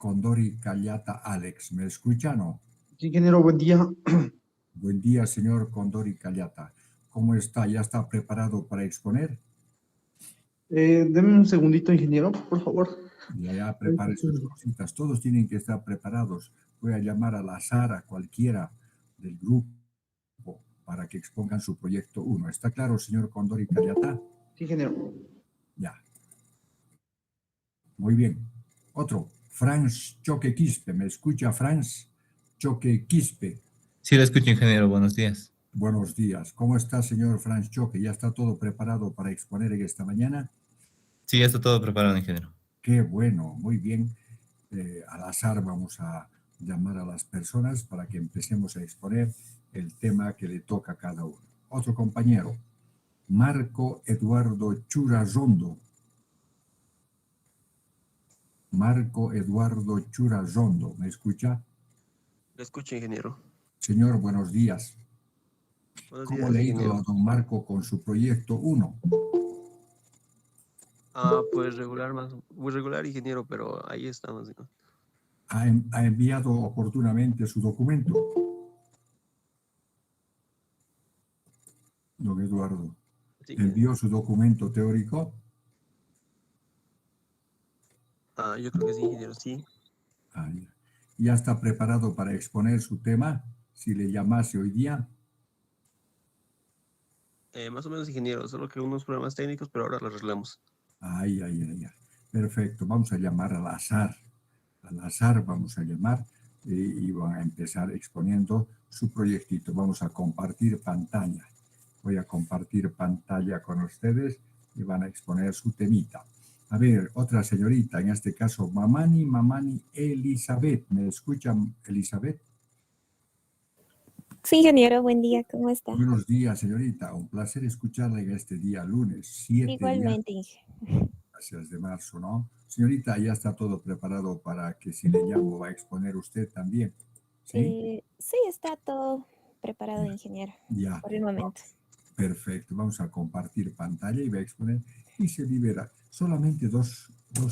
Condori Callata Alex. ¿Me escucha, no? Sí, ingeniero, buen día. Buen día, señor Condori Callata. ¿Cómo está? ¿Ya está preparado para exponer? Deme un segundito, ingeniero, por favor. Ya prepare sus cositas. Todos tienen que estar preparados. Voy a llamar al azar a cualquiera del grupo para que expongan su proyecto 1. ¿Está claro, señor Condori Callata? Sí, ingeniero. Ya. Muy bien. Otro. Franz Choque Quispe. ¿Me escucha, Franz Choque Quispe? Sí, lo escucho, ingeniero. Buenos días. Buenos días. ¿Cómo está, señor Franz Choque? ¿Ya está todo preparado para exponer en esta mañana? Sí, ya está todo preparado, ingeniero. Qué bueno, muy bien. Al azar vamos a llamar a las personas para que empecemos a exponer el tema que le toca a cada uno. Otro compañero, Marco Eduardo Churazondo. Marco Eduardo Churazondo, ¿me escucha? Lo escucho, ingeniero. Señor, buenos días. Buenos ¿Cómo días, le ha ido ingeniero. a don Marco con su proyecto 1? Pues regular, muy regular, ingeniero, pero ahí estamos, ¿no? ¿Ha enviado oportunamente su documento? Don Eduardo, Sí, ¿envió su documento teórico? yo creo que sí, ingeniero, sí. ¿Ya está preparado para exponer su tema? Si le llamase hoy día. Más o menos, ingeniero, solo que unos problemas técnicos, pero ahora los arreglamos. Ay. Perfecto, vamos a llamar al azar. Al azar vamos a llamar y van a empezar exponiendo su proyectito. Vamos a compartir pantalla. Voy a compartir pantalla con ustedes y van a exponer su temita. A ver, otra señorita, en este caso, Mamani Elizabeth. ¿Me escuchan, Elizabeth? Sí, ingeniero, buen día, ¿cómo está? Buenos días, señorita. Un placer escucharla en este día lunes 7 Igualmente, gracias de marzo, ¿no? Señorita, ya está todo preparado para que si le llamo va a exponer usted también, ¿sí? Sí, está todo preparado, ingeniero, Ya. por el momento. Perfecto. Vamos a compartir pantalla y va a exponer y se libera. Solamente dos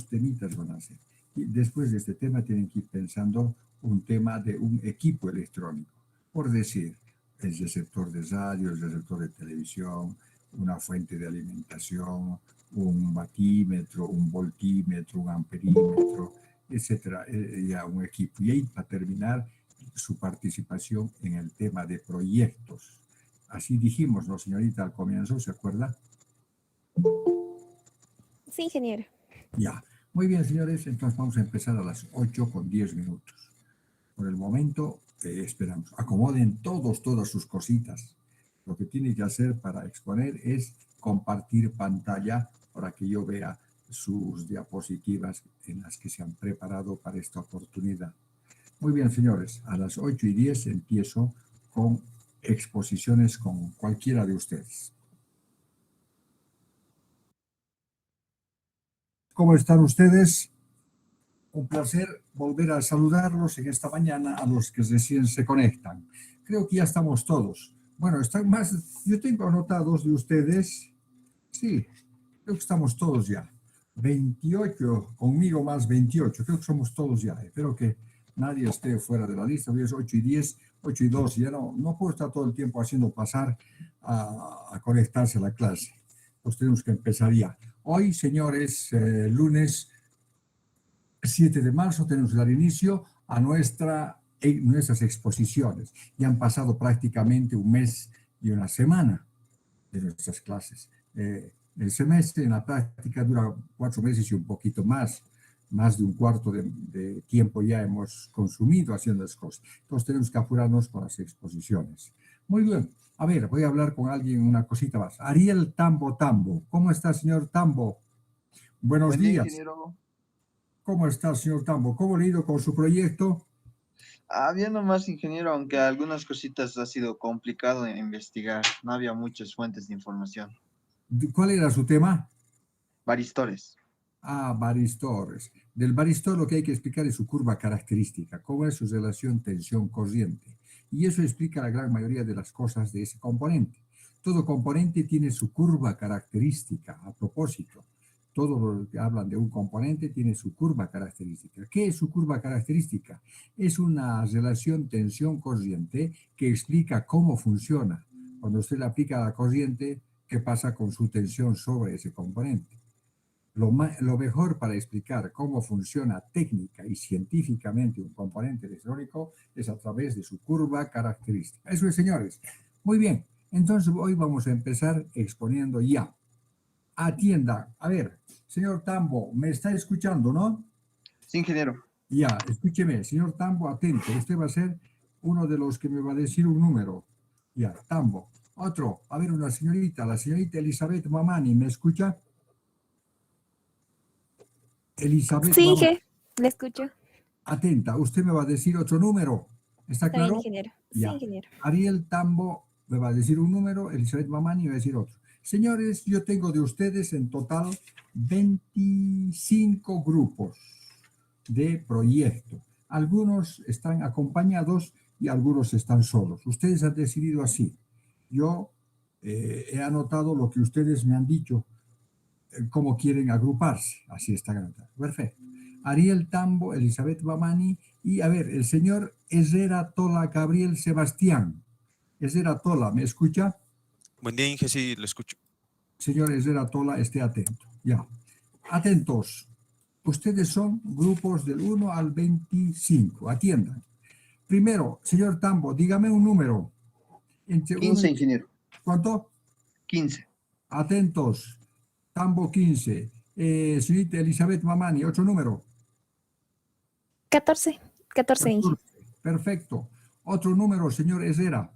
temitas van a hacer. Y después de este tema tienen que ir pensando un tema de un equipo electrónico. Por decir, es del sector de radio, es del sector de televisión, una fuente de alimentación, un batímetro, un voltímetro, un amperímetro, etcétera, ya un equipo. Y ahí para terminar su participación en el tema de proyectos. Así dijimos, ¿no, señorita, al comienzo, ¿se acuerda? Sí, ingeniero. Ya. Muy bien, señores, entonces vamos a empezar a las 8:10. Por el momento, esperamos. Acomoden todas sus cositas. Lo que tiene que hacer para exponer es compartir pantalla para que yo vea sus diapositivas en las que se han preparado para esta oportunidad. Muy bien, señores, a las 8:10 empiezo con exposiciones con cualquiera de ustedes. ¿Cómo están ustedes? Un placer volver a saludarlos en esta mañana a los que recién se conectan. Creo que ya estamos todos. Bueno, están más, yo tengo anotados de ustedes. Sí, creo que estamos todos ya. 28, conmigo más 28, creo que somos todos ya. Espero que nadie esté fuera de la lista. Hoy es 8:10, 8:02, ya no puedo estar todo el tiempo haciendo pasar a conectarse a la clase. Pues tenemos que empezar ya. Hoy, señores, lunes 7 de marzo, tenemos que dar inicio a nuestras exposiciones. Ya han pasado prácticamente un mes y una semana de nuestras clases. El semestre en la práctica dura 4 meses y un poquito más de un cuarto de tiempo ya hemos consumido haciendo las cosas. Entonces tenemos que apurarnos con las exposiciones. Muy bien, a ver, voy a hablar con alguien una cosita más. Ariel Tambo. ¿Cómo está, señor Tambo? Buenos días. Ingeniero. ¿Cómo está, señor Tambo? ¿Cómo le ha ido con su proyecto? Bien nomás, ingeniero, aunque algunas cositas ha sido complicado de investigar. No había muchas fuentes de información. ¿Cuál era su tema? Varistores. Varistores. Del varistor lo que hay que explicar es su curva característica, cómo es su relación tensión-corriente. Y eso explica la gran mayoría de las cosas de ese componente. Todo componente tiene su curva característica, a propósito. Todos los que hablan de un componente tiene su curva característica. ¿Qué es su curva característica? Es una relación tensión-corriente que explica cómo funciona. Cuando usted le aplica la corriente, ¿qué pasa con su tensión sobre ese componente? Lo mejor para explicar cómo funciona técnica y científicamente un componente electrónico es a través de su curva característica. Eso es, señores. Muy bien. Entonces, hoy vamos a empezar exponiendo ya. Atienda. A ver, señor Tambo, me está escuchando, ¿no? Sí, ingeniero. Ya, escúcheme, señor Tambo, atento. Usted va a ser uno de los que me va a decir un número. Ya, Tambo. Otro. A ver, una señorita, la señorita Elizabeth Mamani, ¿me escucha? Elizabeth Sí, Mamani. le escucho. Atenta, usted me va a decir otro número. ¿Está Está bien, claro? ingeniero. Sí, Ya. ingeniero. Ariel Tambo me va a decir un número, Elizabeth Mamani me va a decir otro. Señores, yo tengo de ustedes en total 25 grupos de proyecto. Algunos están acompañados y algunos están solos. Ustedes han decidido así. Yo he anotado lo que ustedes me han dicho, cómo quieren agruparse. Así está anotado. Perfecto. Ariel Tambo, Elizabeth Mamani y, a ver, el señor Herrera Tola Gabriel Sebastián. Herrera Tola, ¿me escucha? Buen día, Inge, sí, lo escucho. Señor Herrera Tola, esté atento. Ya. Atentos. Ustedes son grupos del 1 al 25. Atiendan. Primero, señor Tambo, dígame un número. Entre 15, uno y... ingeniero. ¿Cuánto? 15. Atentos. Tambo 15. Señorita Elizabeth Mamani, otro número. 14. 14, Inge. 14. Perfecto. Otro número, señor Herrera.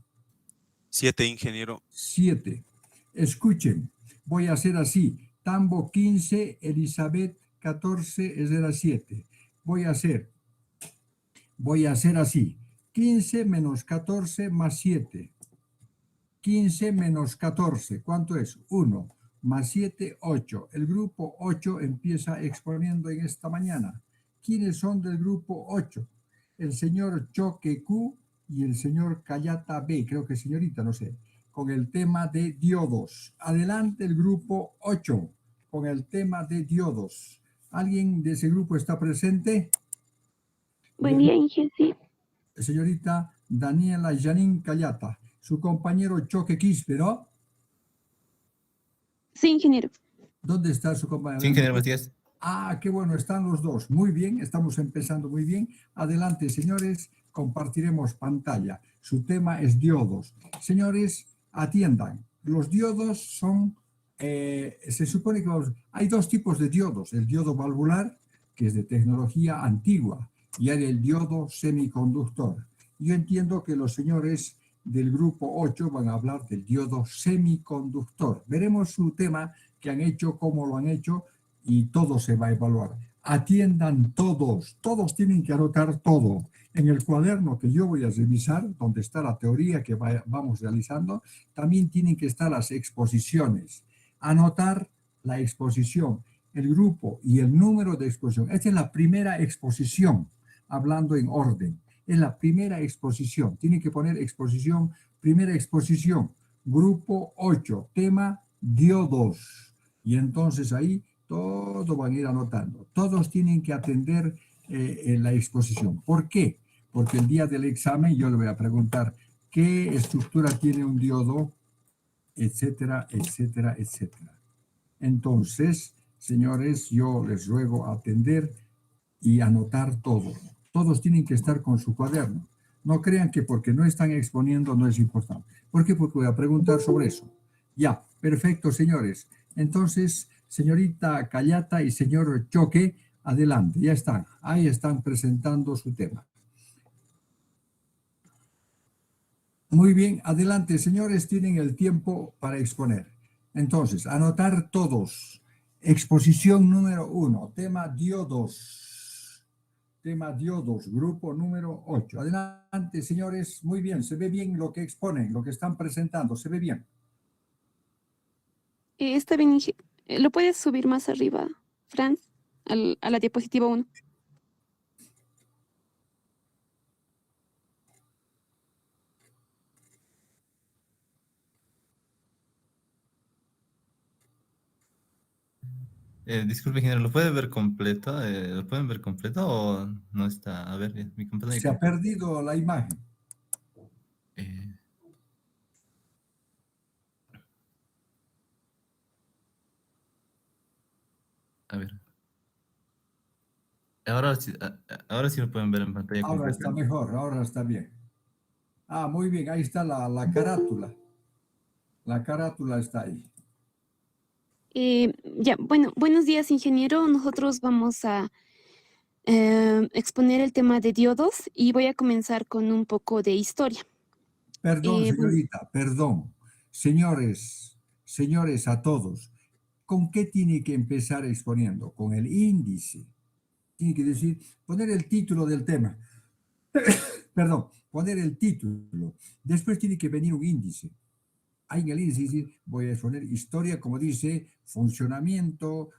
7, ingeniero. 7. Escuchen, voy a hacer así. Tambo 15, Elizabeth 14, Herrera 7. Voy a hacer así. 15 menos 14 más 7. 15 menos 14, ¿cuánto es? 1 más 7, 8. El grupo 8 empieza exponiendo en esta mañana. ¿Quiénes son del grupo 8? El señor Choque Q y el señor Cayata B, creo que señorita, no sé, con el tema de diodos. Adelante el grupo 8 con el tema de diodos. ¿Alguien de ese grupo está presente? Buen día, Inge, sí. Señorita Daniela Janine Cayata. Su compañero Choque Quispe, ¿no? Sí, ingeniero. ¿Dónde está su compañero? Sí, ingeniero, buenos días. Ah, qué bueno, están los dos. Muy bien, estamos empezando muy bien. Adelante, señores, compartiremos pantalla. Su tema es diodos. Señores, atiendan. Los diodos son, se supone que hay dos tipos de diodos. El diodo valvular, que es de tecnología antigua, y hay el diodo semiconductor. Yo entiendo que los señores del grupo 8 van a hablar del diodo semiconductor. Veremos su tema que han hecho, cómo lo han hecho, y todo se va a evaluar. Atiendan todos, todos tienen que anotar todo. En el cuaderno que yo voy a revisar, donde está la teoría que vamos realizando, también tienen que estar las exposiciones. Anotar la exposición, el grupo y el número de exposición. Esta es la primera exposición, hablando en orden. Es la primera exposición. Tienen que poner exposición, primera exposición, grupo 8, tema diodos. Y entonces ahí todo van a ir anotando. Todos tienen que atender la exposición. ¿Por qué? Porque el día del examen yo le voy a preguntar qué estructura tiene un diodo, etcétera, etcétera, etcétera. Entonces, señores, yo les ruego atender y anotar todo. Todos tienen que estar con su cuaderno. No crean que porque no están exponiendo no es importante. ¿Por qué? Porque voy a preguntar sobre eso. Ya, perfecto, señores. Entonces, señorita Cayata y señor Choque, adelante, ya están. Ahí están presentando su tema. Muy bien, adelante, señores, tienen el tiempo para exponer. Entonces, anotar todos. Exposición número 1, tema diodos. Tema diodos, grupo número 8. Adelante, señores. Muy bien, se ve bien lo que exponen, lo que están presentando, se ve bien. Está bien, Inge. ¿Lo puedes subir más arriba, Franz? A la diapositiva 1. Disculpe, ingeniero, ¿lo puede ver completo? ¿Lo pueden ver completo o no está? A ver, mi compañero. Se ha perdido la imagen. Eh, a ver. Ahora sí lo pueden ver en pantalla Ahora completa. está mejor, ahora está bien. Ah, muy bien, ahí está la carátula. La carátula está ahí. Ya, bueno, buenos días, ingeniero. Nosotros vamos a exponer el tema de diodos y voy a comenzar con un poco de historia. Perdón, Bueno, señorita, perdón. Señores a todos, ¿con qué tiene que empezar exponiendo? Con el índice. Tiene que decir, poner el título del tema. Perdón, poner el título. Después tiene que venir un índice. Hay en el índice, decir, voy a exponer historia, como dice, funcionamiento,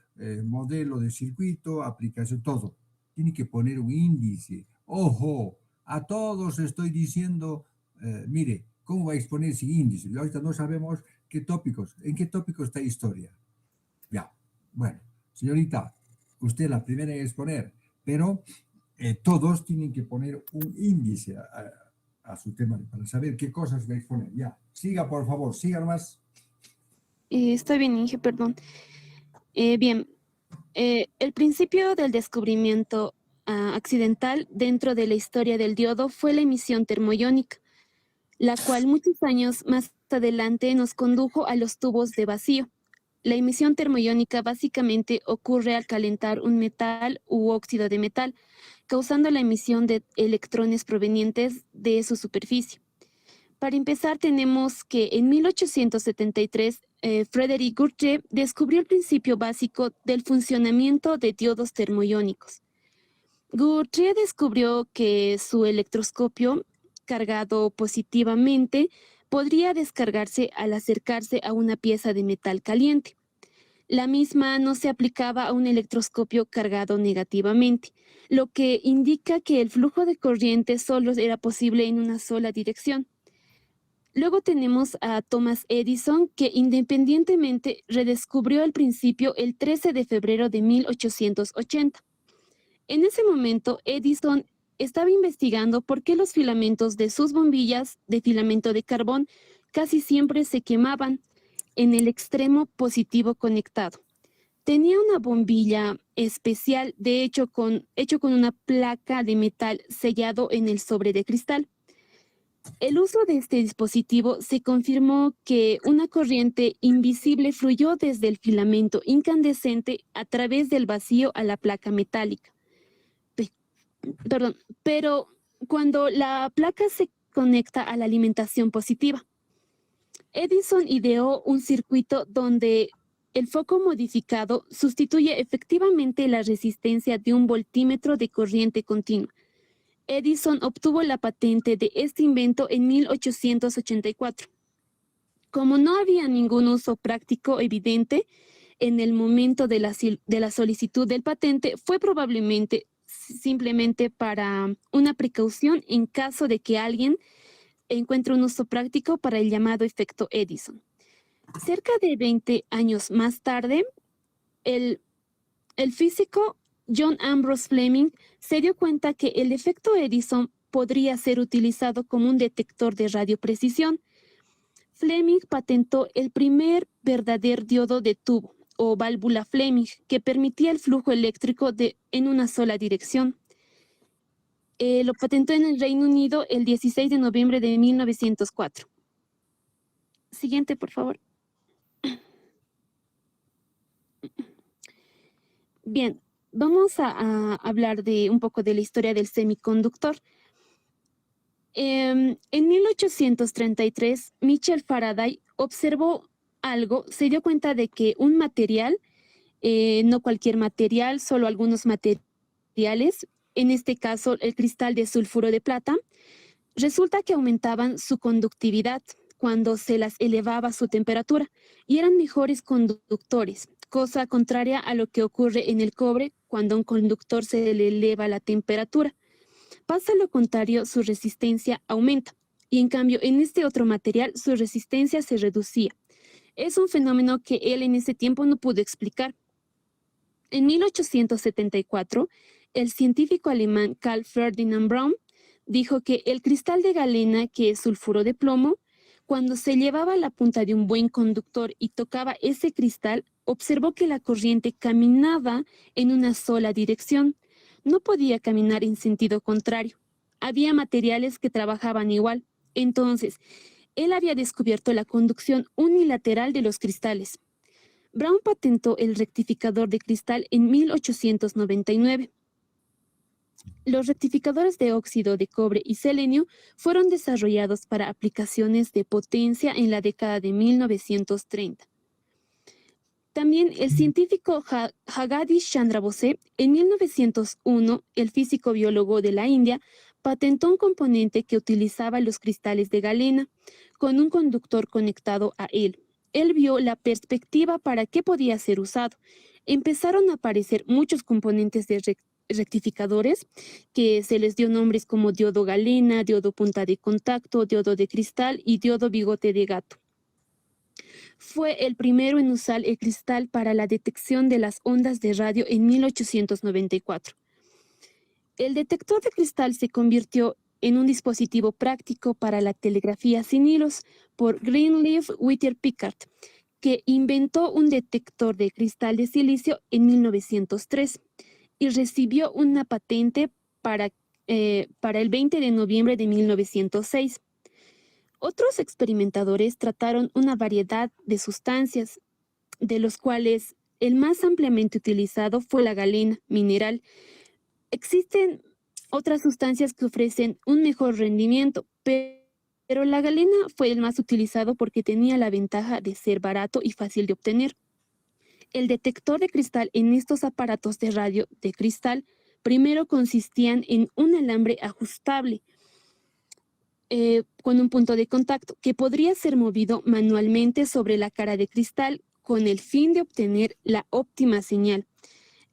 modelo de circuito, aplicación, todo. Tiene que poner un índice. Ojo, a todos estoy diciendo, mire, ¿cómo va a exponer sin índice? Y ahorita no sabemos qué tópicos, en qué tópico está historia. Ya, bueno, señorita, usted es la primera en exponer, pero todos tienen que poner un índice a su tema para saber qué cosas va a exponer. Ya, siga por favor, siga más. está bien, Inge, perdón. Bien, el principio del descubrimiento accidental dentro de la historia del diodo fue la emisión termoiónica, la cual muchos años más adelante nos condujo a los tubos de vacío. La emisión termoiónica básicamente ocurre al calentar un metal u óxido de metal, causando la emisión de electrones provenientes de su superficie. Para empezar, tenemos que en 1873, Frédéric Guthrie descubrió el principio básico del funcionamiento de diodos termoiónicos. Guthrie descubrió que su electroscopio, cargado positivamente, podría descargarse al acercarse a una pieza de metal caliente. La misma no se aplicaba a un electroscopio cargado negativamente, lo que indica que el flujo de corriente solo era posible en una sola dirección. Luego tenemos a Thomas Edison, que independientemente redescubrió el principio el 13 de febrero de 1880. En ese momento, Edison estaba investigando por qué los filamentos de sus bombillas de filamento de carbón casi siempre se quemaban en el extremo positivo conectado. Tenía una bombilla especial, hecho con una placa de metal sellado en el sobre de cristal. El uso de este dispositivo se confirmó que una corriente invisible fluyó desde el filamento incandescente a través del vacío a la placa metálica. Pero cuando la placa se conecta a la alimentación positiva, Edison ideó un circuito donde el foco modificado sustituye efectivamente la resistencia de un voltímetro de corriente continua. Edison obtuvo la patente de este invento en 1884. Como no había ningún uso práctico evidente en el momento de la solicitud del patente, fue probablemente simplemente para una precaución en caso de que alguien encuentre un uso práctico para el llamado efecto Edison. Cerca de 20 años más tarde, el físico John Ambrose Fleming se dio cuenta que el efecto Edison podría ser utilizado como un detector de radioprecisión. Fleming patentó el primer verdadero diodo de tubo, o válvula Fleming, que permitía el flujo eléctrico en una sola dirección. Lo patentó en el Reino Unido el 16 de noviembre de 1904. Siguiente, por favor. Bien, vamos a hablar de un poco de la historia del semiconductor. En 1833, Michael Faraday observó algo, se dio cuenta de que un material, no cualquier material, solo algunos materiales, en este caso el cristal de sulfuro de plata, resulta que aumentaban su conductividad cuando se las elevaba su temperatura y eran mejores conductores, cosa contraria a lo que ocurre en el cobre cuando a un conductor se le eleva la temperatura. Pasa lo contrario, su resistencia aumenta y en cambio en este otro material su resistencia se reducía. Es un fenómeno que él en ese tiempo no pudo explicar. En 1874, el científico alemán Carl Ferdinand Braun dijo que el cristal de galena, que es sulfuro de plomo, cuando se llevaba la punta de un buen conductor y tocaba ese cristal, observó que la corriente caminaba en una sola dirección. No podía caminar en sentido contrario. Había materiales que trabajaban igual. Entonces, él había descubierto la conducción unilateral de los cristales. Braun patentó el rectificador de cristal en 1899. Los rectificadores de óxido de cobre y selenio fueron desarrollados para aplicaciones de potencia en la década de 1930. También el científico Jagadish Chandra Bose, en 1901, el físico biólogo de la India, patentó un componente que utilizaba los cristales de galena con un conductor conectado a él. Él vio la perspectiva para qué podía ser usado. Empezaron a aparecer muchos componentes de rectificadores que se les dio nombres como diodo galena, diodo punta de contacto, diodo de cristal y diodo bigote de gato. Fue el primero en usar el cristal para la detección de las ondas de radio en 1894. El detector de cristal se convirtió en un dispositivo práctico para la telegrafía sin hilos por Greenleaf Whittier Pickard, que inventó un detector de cristal de silicio en 1903 y recibió una patente para el 20 de noviembre de 1906. Otros experimentadores trataron una variedad de sustancias, de los cuales el más ampliamente utilizado fue la galena mineral. Existen otras sustancias que ofrecen un mejor rendimiento, pero la galena fue el más utilizado porque tenía la ventaja de ser barato y fácil de obtener. El detector de cristal en estos aparatos de radio de cristal primero consistían en un alambre ajustable con un punto de contacto que podría ser movido manualmente sobre la cara de cristal con el fin de obtener la óptima señal.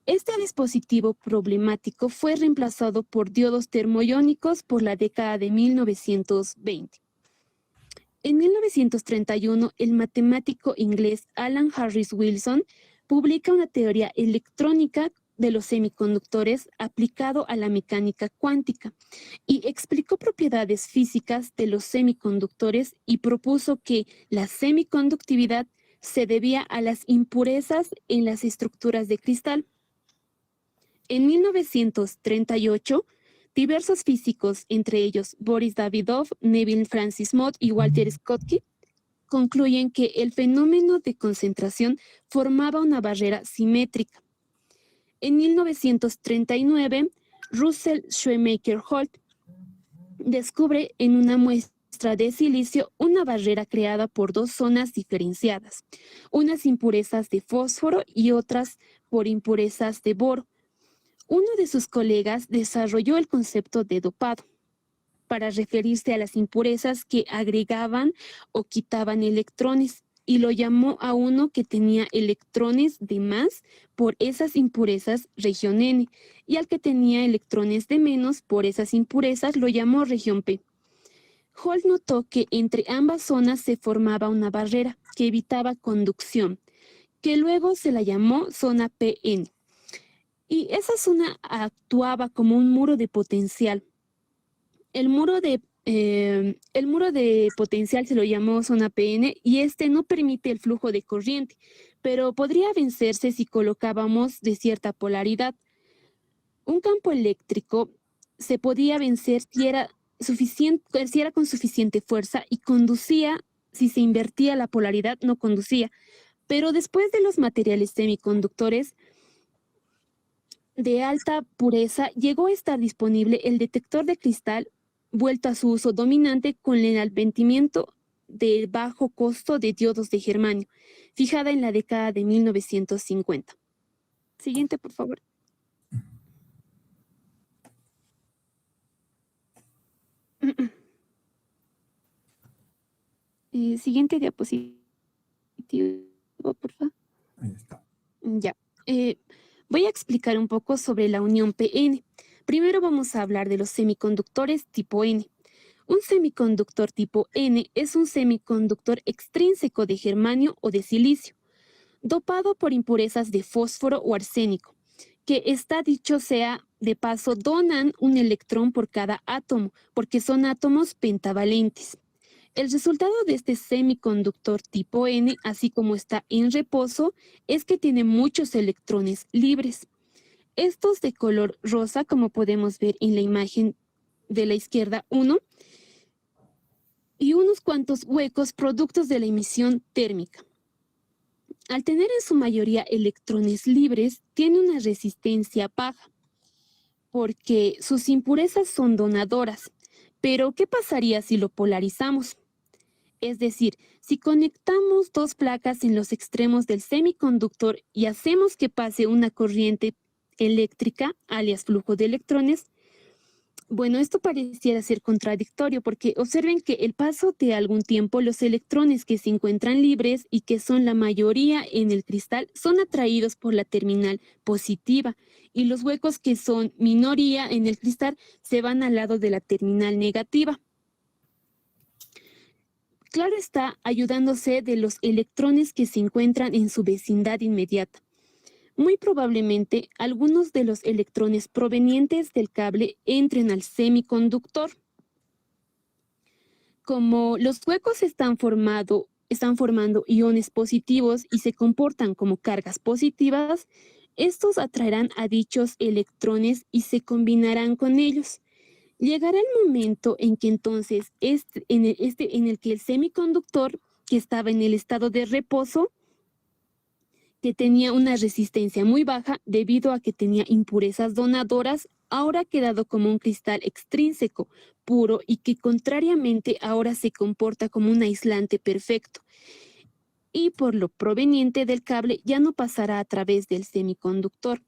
Este dispositivo problemático fue reemplazado por diodos termoiónicos por la década de 1920. En 1931, el matemático inglés Alan Harris Wilson publica una teoría electrónica de los semiconductores aplicado a la mecánica cuántica y explicó propiedades físicas de los semiconductores y propuso que la semiconductividad se debía a las impurezas en las estructuras de cristal. En 1938, diversos físicos, entre ellos Boris Davidov, Neville Francis Mott y Walter Schottky, concluyen que el fenómeno de concentración formaba una barrera simétrica. En 1939, Russell Schweigmacher Holt descubre en una muestra de silicio una barrera creada por dos zonas diferenciadas, unas impurezas de fósforo y otras por impurezas de boro. Uno de sus colegas desarrolló el concepto de dopado para referirse a las impurezas que agregaban o quitaban electrones y lo llamó a uno que tenía electrones de más por esas impurezas región N y al que tenía electrones de menos por esas impurezas lo llamó región P. Holt notó que entre ambas zonas se formaba una barrera que evitaba conducción, que luego se la llamó zona PN. Y esa zona actuaba como un muro de potencial. El muro de potencial se lo llamó zona PN y este no permite el flujo de corriente, pero podría vencerse si colocábamos de cierta polaridad. Un campo eléctrico se podía vencer si era con suficiente fuerza y conducía, si se invertía la polaridad, no conducía. Pero después de los materiales semiconductores de alta pureza, llegó a estar disponible el detector de cristal vuelto a su uso dominante con el advenimiento de bajo costo de diodos de germanio, fijada en la década de 1950. Siguiente, por favor. Siguiente diapositiva, por favor. Ahí está. Ya. Voy a explicar un poco sobre la unión PN. Primero vamos a hablar de los semiconductores tipo N. Un semiconductor tipo N es un semiconductor extrínseco de germanio o de silicio, dopado por impurezas de fósforo o arsénico, que está dicho sea de paso, donan un electrón por cada átomo, porque son átomos pentavalentes. El resultado de este semiconductor tipo N, así como está en reposo, es que tiene muchos electrones libres. Estos de color rosa, como podemos ver en la imagen de la izquierda 1, y unos cuantos huecos productos de la emisión térmica. Al tener en su mayoría electrones libres, tiene una resistencia baja, porque sus impurezas son donadoras. Pero, ¿qué pasaría si lo polarizamos? Es decir, si conectamos dos placas en los extremos del semiconductor y hacemos que pase una corriente eléctrica, alias flujo de electrones, bueno, esto pareciera ser contradictorio porque observen que el paso de algún tiempo los electrones que se encuentran libres y que son la mayoría en el cristal son atraídos por la terminal positiva y los huecos que son minoría en el cristal se van al lado de la terminal negativa. Claro está, ayudándose de los electrones que se encuentran en su vecindad inmediata. Muy probablemente, algunos de los electrones provenientes del cable entren al semiconductor. Como los huecos están formando iones positivos y se comportan como cargas positivas, estos atraerán a dichos electrones y se combinarán con ellos. Llegará el momento en que entonces en el que el semiconductor, que estaba en el estado de reposo, que tenía una resistencia muy baja debido a que tenía impurezas donadoras, ahora ha quedado como un cristal extrínseco, puro y que contrariamente ahora se comporta como un aislante perfecto. Y por lo proveniente del cable ya no pasará a través del semiconductor,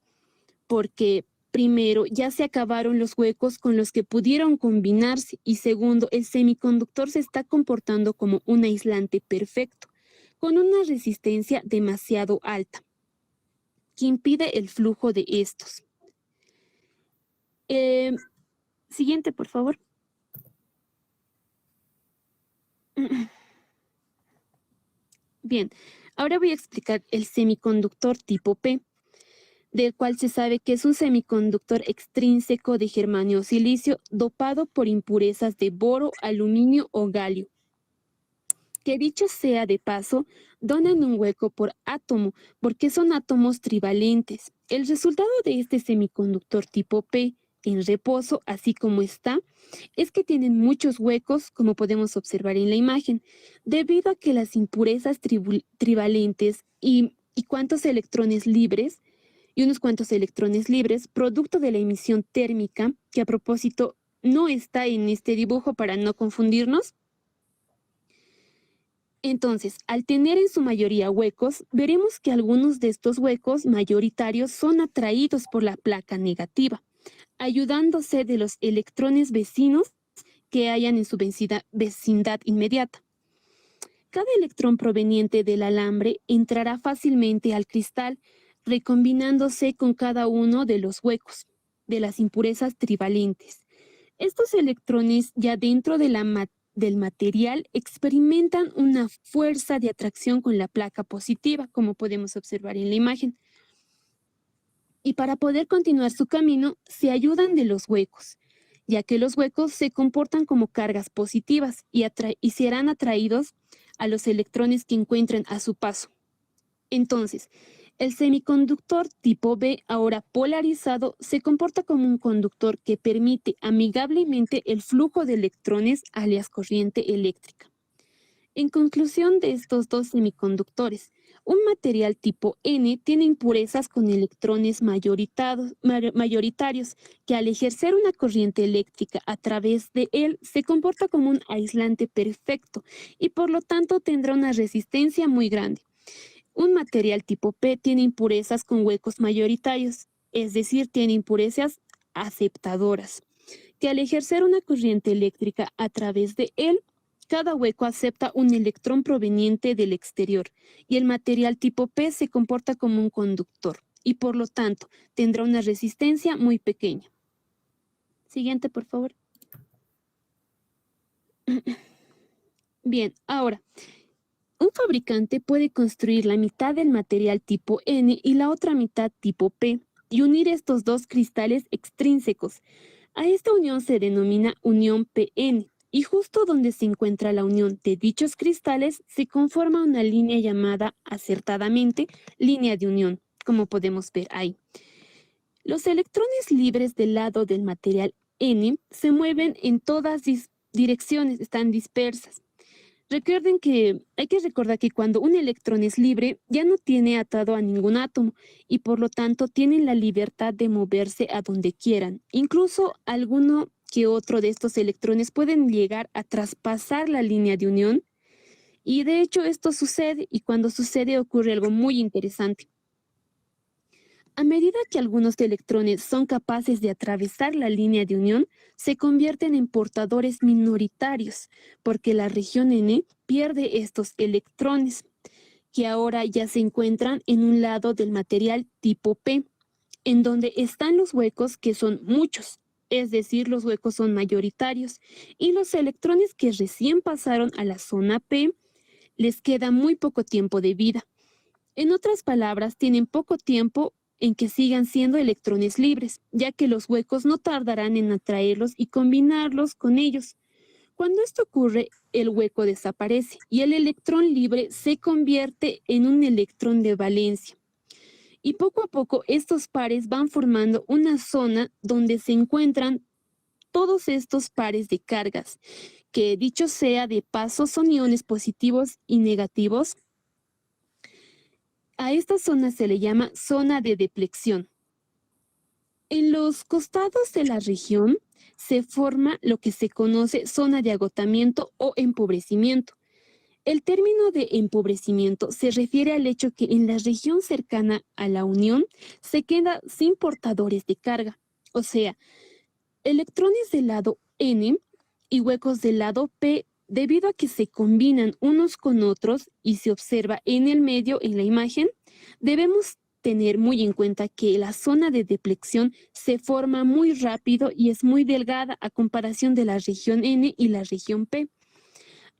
porque primero, ya se acabaron los huecos con los que pudieron combinarse y segundo, el semiconductor se está comportando como un aislante perfecto, con una resistencia demasiado alta, que impide el flujo de estos. Siguiente, por favor. Bien, ahora voy a explicar el semiconductor tipo P, del cual se sabe que es un semiconductor extrínseco de germanio o silicio dopado por impurezas de boro, aluminio o galio. Que dicho sea de paso, donan un hueco por átomo, porque son átomos trivalentes. El resultado de este semiconductor tipo P en reposo, así como está, es que tienen muchos huecos, como podemos observar en la imagen, debido a que las impurezas trivalentes y cuantos electrones libres, y unos cuantos electrones libres, producto de la emisión térmica, que a propósito no está en este dibujo para no confundirnos. Entonces, al tener en su mayoría huecos, veremos que algunos de estos huecos mayoritarios son atraídos por la placa negativa, ayudándose de los electrones vecinos que hayan en su vecindad inmediata. Cada electrón proveniente del alambre entrará fácilmente al cristal, recombinándose con cada uno de los huecos de las impurezas trivalentes. Estos electrones ya dentro de del material experimentan una fuerza de atracción con la placa positiva, como podemos observar en la imagen. Y para poder continuar su camino, se ayudan de los huecos, ya que los huecos se comportan como cargas positivas y serán atraídos a los electrones que encuentren a su paso. Entonces, el semiconductor tipo B, ahora polarizado, se comporta como un conductor que permite amigablemente el flujo de electrones, alias corriente eléctrica. En conclusión de estos dos semiconductores, un material tipo N tiene impurezas con electrones mayoritarios que al ejercer una corriente eléctrica a través de él se comporta como un aislante perfecto y por lo tanto tendrá una resistencia muy grande. Un material tipo P tiene impurezas con huecos mayoritarios, es decir, tiene impurezas aceptadoras, que al ejercer una corriente eléctrica a través de él, cada hueco acepta un electrón proveniente del exterior y el material tipo P se comporta como un conductor y por lo tanto tendrá una resistencia muy pequeña. Siguiente, por favor. Bien, ahora, un fabricante puede construir la mitad del material tipo N y la otra mitad tipo P y unir estos dos cristales extrínsecos. A esta unión se denomina unión PN y justo donde se encuentra la unión de dichos cristales se conforma una línea llamada acertadamente línea de unión, como podemos ver ahí. Los electrones libres del lado del material N se mueven en todas direcciones, están dispersas. Recuerden que hay que recordar que cuando un electrón es libre, ya no tiene atado a ningún átomo y por lo tanto tienen la libertad de moverse a donde quieran. Incluso alguno que otro de estos electrones pueden llegar a traspasar la línea de unión. Y de hecho esto sucede y cuando sucede ocurre algo muy interesante. A medida que algunos electrones son capaces de atravesar la línea de unión, se convierten en portadores minoritarios, porque la región N pierde estos electrones, que ahora ya se encuentran en un lado del material tipo P, en donde están los huecos que son muchos, es decir, los huecos son mayoritarios, y los electrones que recién pasaron a la zona P les queda muy poco tiempo de vida. En otras palabras, tienen poco tiempo en que sigan siendo electrones libres, ya que los huecos no tardarán en atraerlos y combinarlos con ellos. Cuando esto ocurre, el hueco desaparece y el electrón libre se convierte en un electrón de valencia. Y poco a poco estos pares van formando una zona donde se encuentran todos estos pares de cargas, que dicho sea de paso son iones positivos y negativos. A esta zona se le llama zona de depleción. En los costados de la región se forma lo que se conoce zona de agotamiento o empobrecimiento. El término de empobrecimiento se refiere al hecho que en la región cercana a la unión se queda sin portadores de carga, o sea, electrones del lado N y huecos del lado P debido a que se combinan unos con otros y se observa en el medio en la imagen, debemos tener muy en cuenta que la zona de depleción se forma muy rápido y es muy delgada a comparación de la región N y la región P.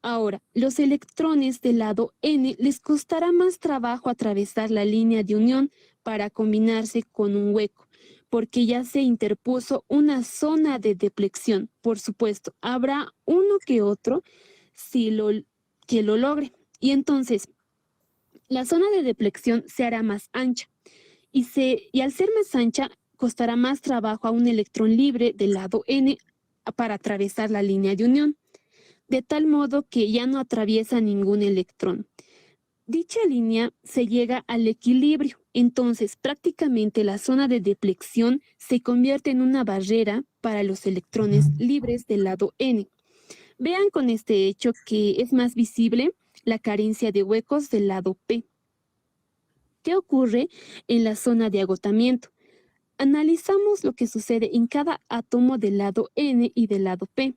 Ahora, los electrones del lado N les costará más trabajo atravesar la línea de unión para combinarse con un hueco, porque ya se interpuso una zona de depleción. Por supuesto, habrá uno que otro que lo logre. Y entonces, la zona de depleción se hará más ancha. Y al ser más ancha, costará más trabajo a un electrón libre del lado N para atravesar la línea de unión, de tal modo que ya no atraviesa ningún electrón. Dicha línea se llega al equilibrio, entonces prácticamente la zona de depleción se convierte en una barrera para los electrones libres del lado N. Vean con este hecho que es más visible la carencia de huecos del lado P. ¿Qué ocurre en la zona de agotamiento? Analizamos lo que sucede en cada átomo del lado N y del lado P.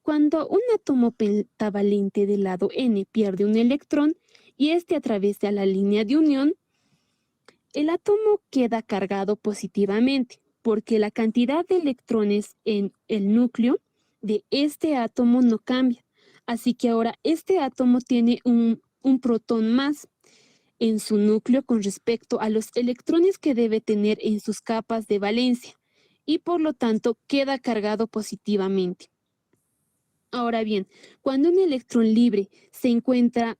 Cuando un átomo pentavalente del lado N pierde un electrón y este atraviesa la línea de unión, el átomo queda cargado positivamente porque la cantidad de electrones en el núcleo de este átomo no cambia. Así que ahora este átomo tiene un protón más en su núcleo con respecto a los electrones que debe tener en sus capas de valencia y por lo tanto queda cargado positivamente. Ahora bien, cuando un electrón libre se encuentra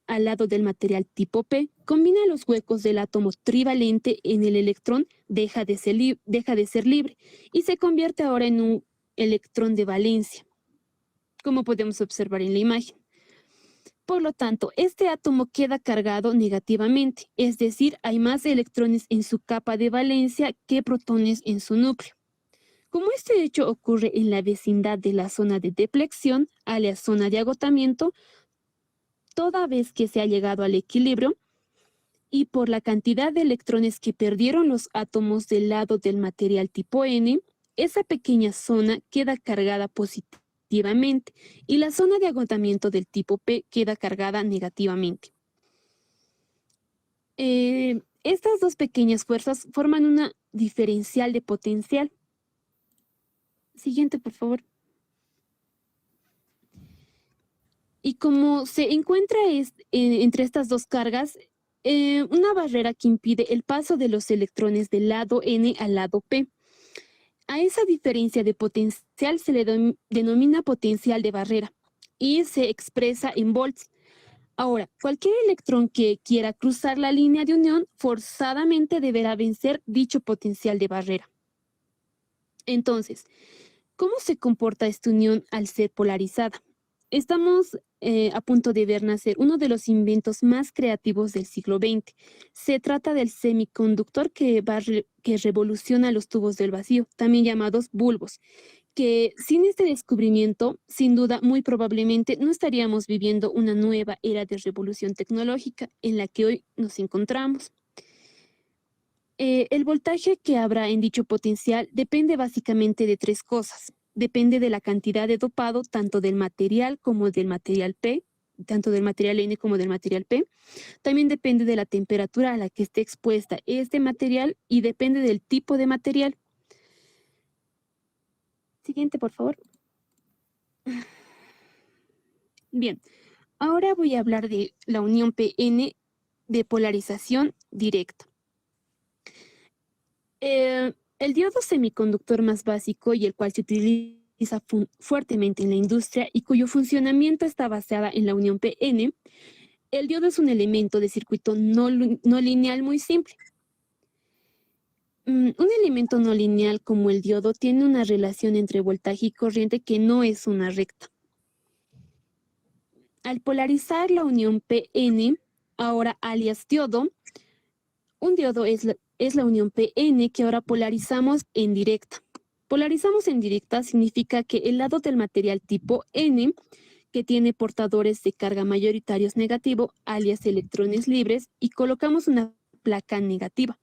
al lado del material tipo P, combina los huecos del átomo trivalente en el electrón, deja de ser libre y se convierte ahora en un electrón de valencia, como podemos observar en la imagen. Por lo tanto, este átomo queda cargado negativamente, es decir, hay más electrones en su capa de valencia que protones en su núcleo. Como este hecho ocurre en la vecindad de la zona de depleción a la zona de agotamiento, toda vez que se ha llegado al equilibrio y por la cantidad de electrones que perdieron los átomos del lado del material tipo N, esa pequeña zona queda cargada positivamente y la zona de agotamiento del tipo P queda cargada negativamente. Estas dos pequeñas fuerzas forman una diferencial de potencial. Siguiente, por favor. Y como se encuentra entre estas dos cargas, una barrera que impide el paso de los electrones del lado N al lado P. A esa diferencia de potencial se le denomina potencial de barrera y se expresa en volts. Ahora, cualquier electrón que quiera cruzar la línea de unión forzadamente deberá vencer dicho potencial de barrera. Entonces, ¿cómo se comporta esta unión al ser polarizada? Estamos a punto de ver nacer uno de los inventos más creativos del siglo XX. Se trata del semiconductor que revoluciona los tubos del vacío, también llamados bulbos, que sin este descubrimiento, sin duda, muy probablemente no estaríamos viviendo una nueva era de revolución tecnológica en la que hoy nos encontramos. El voltaje que habrá en dicho potencial depende básicamente de tres cosas. Depende de la cantidad de dopado tanto del material como del material P, tanto del material N como del material P. También depende de la temperatura a la que esté expuesta este material y depende del tipo de material. Siguiente, por favor. Bien, ahora voy a hablar de la unión PN de polarización directa. El diodo semiconductor más básico y el cual se utiliza fuertemente en la industria y cuyo funcionamiento está basada en la unión PN, el diodo es un elemento de circuito no lineal muy simple. Un elemento no lineal como el diodo tiene una relación entre voltaje y corriente que no es una recta. Al polarizar la unión PN, ahora alias diodo, un diodo es la unión PN que ahora polarizamos en directa. Polarizamos en directa significa que el lado del material tipo N, que tiene portadores de carga mayoritarios negativo, alias electrones libres, y colocamos una placa negativa.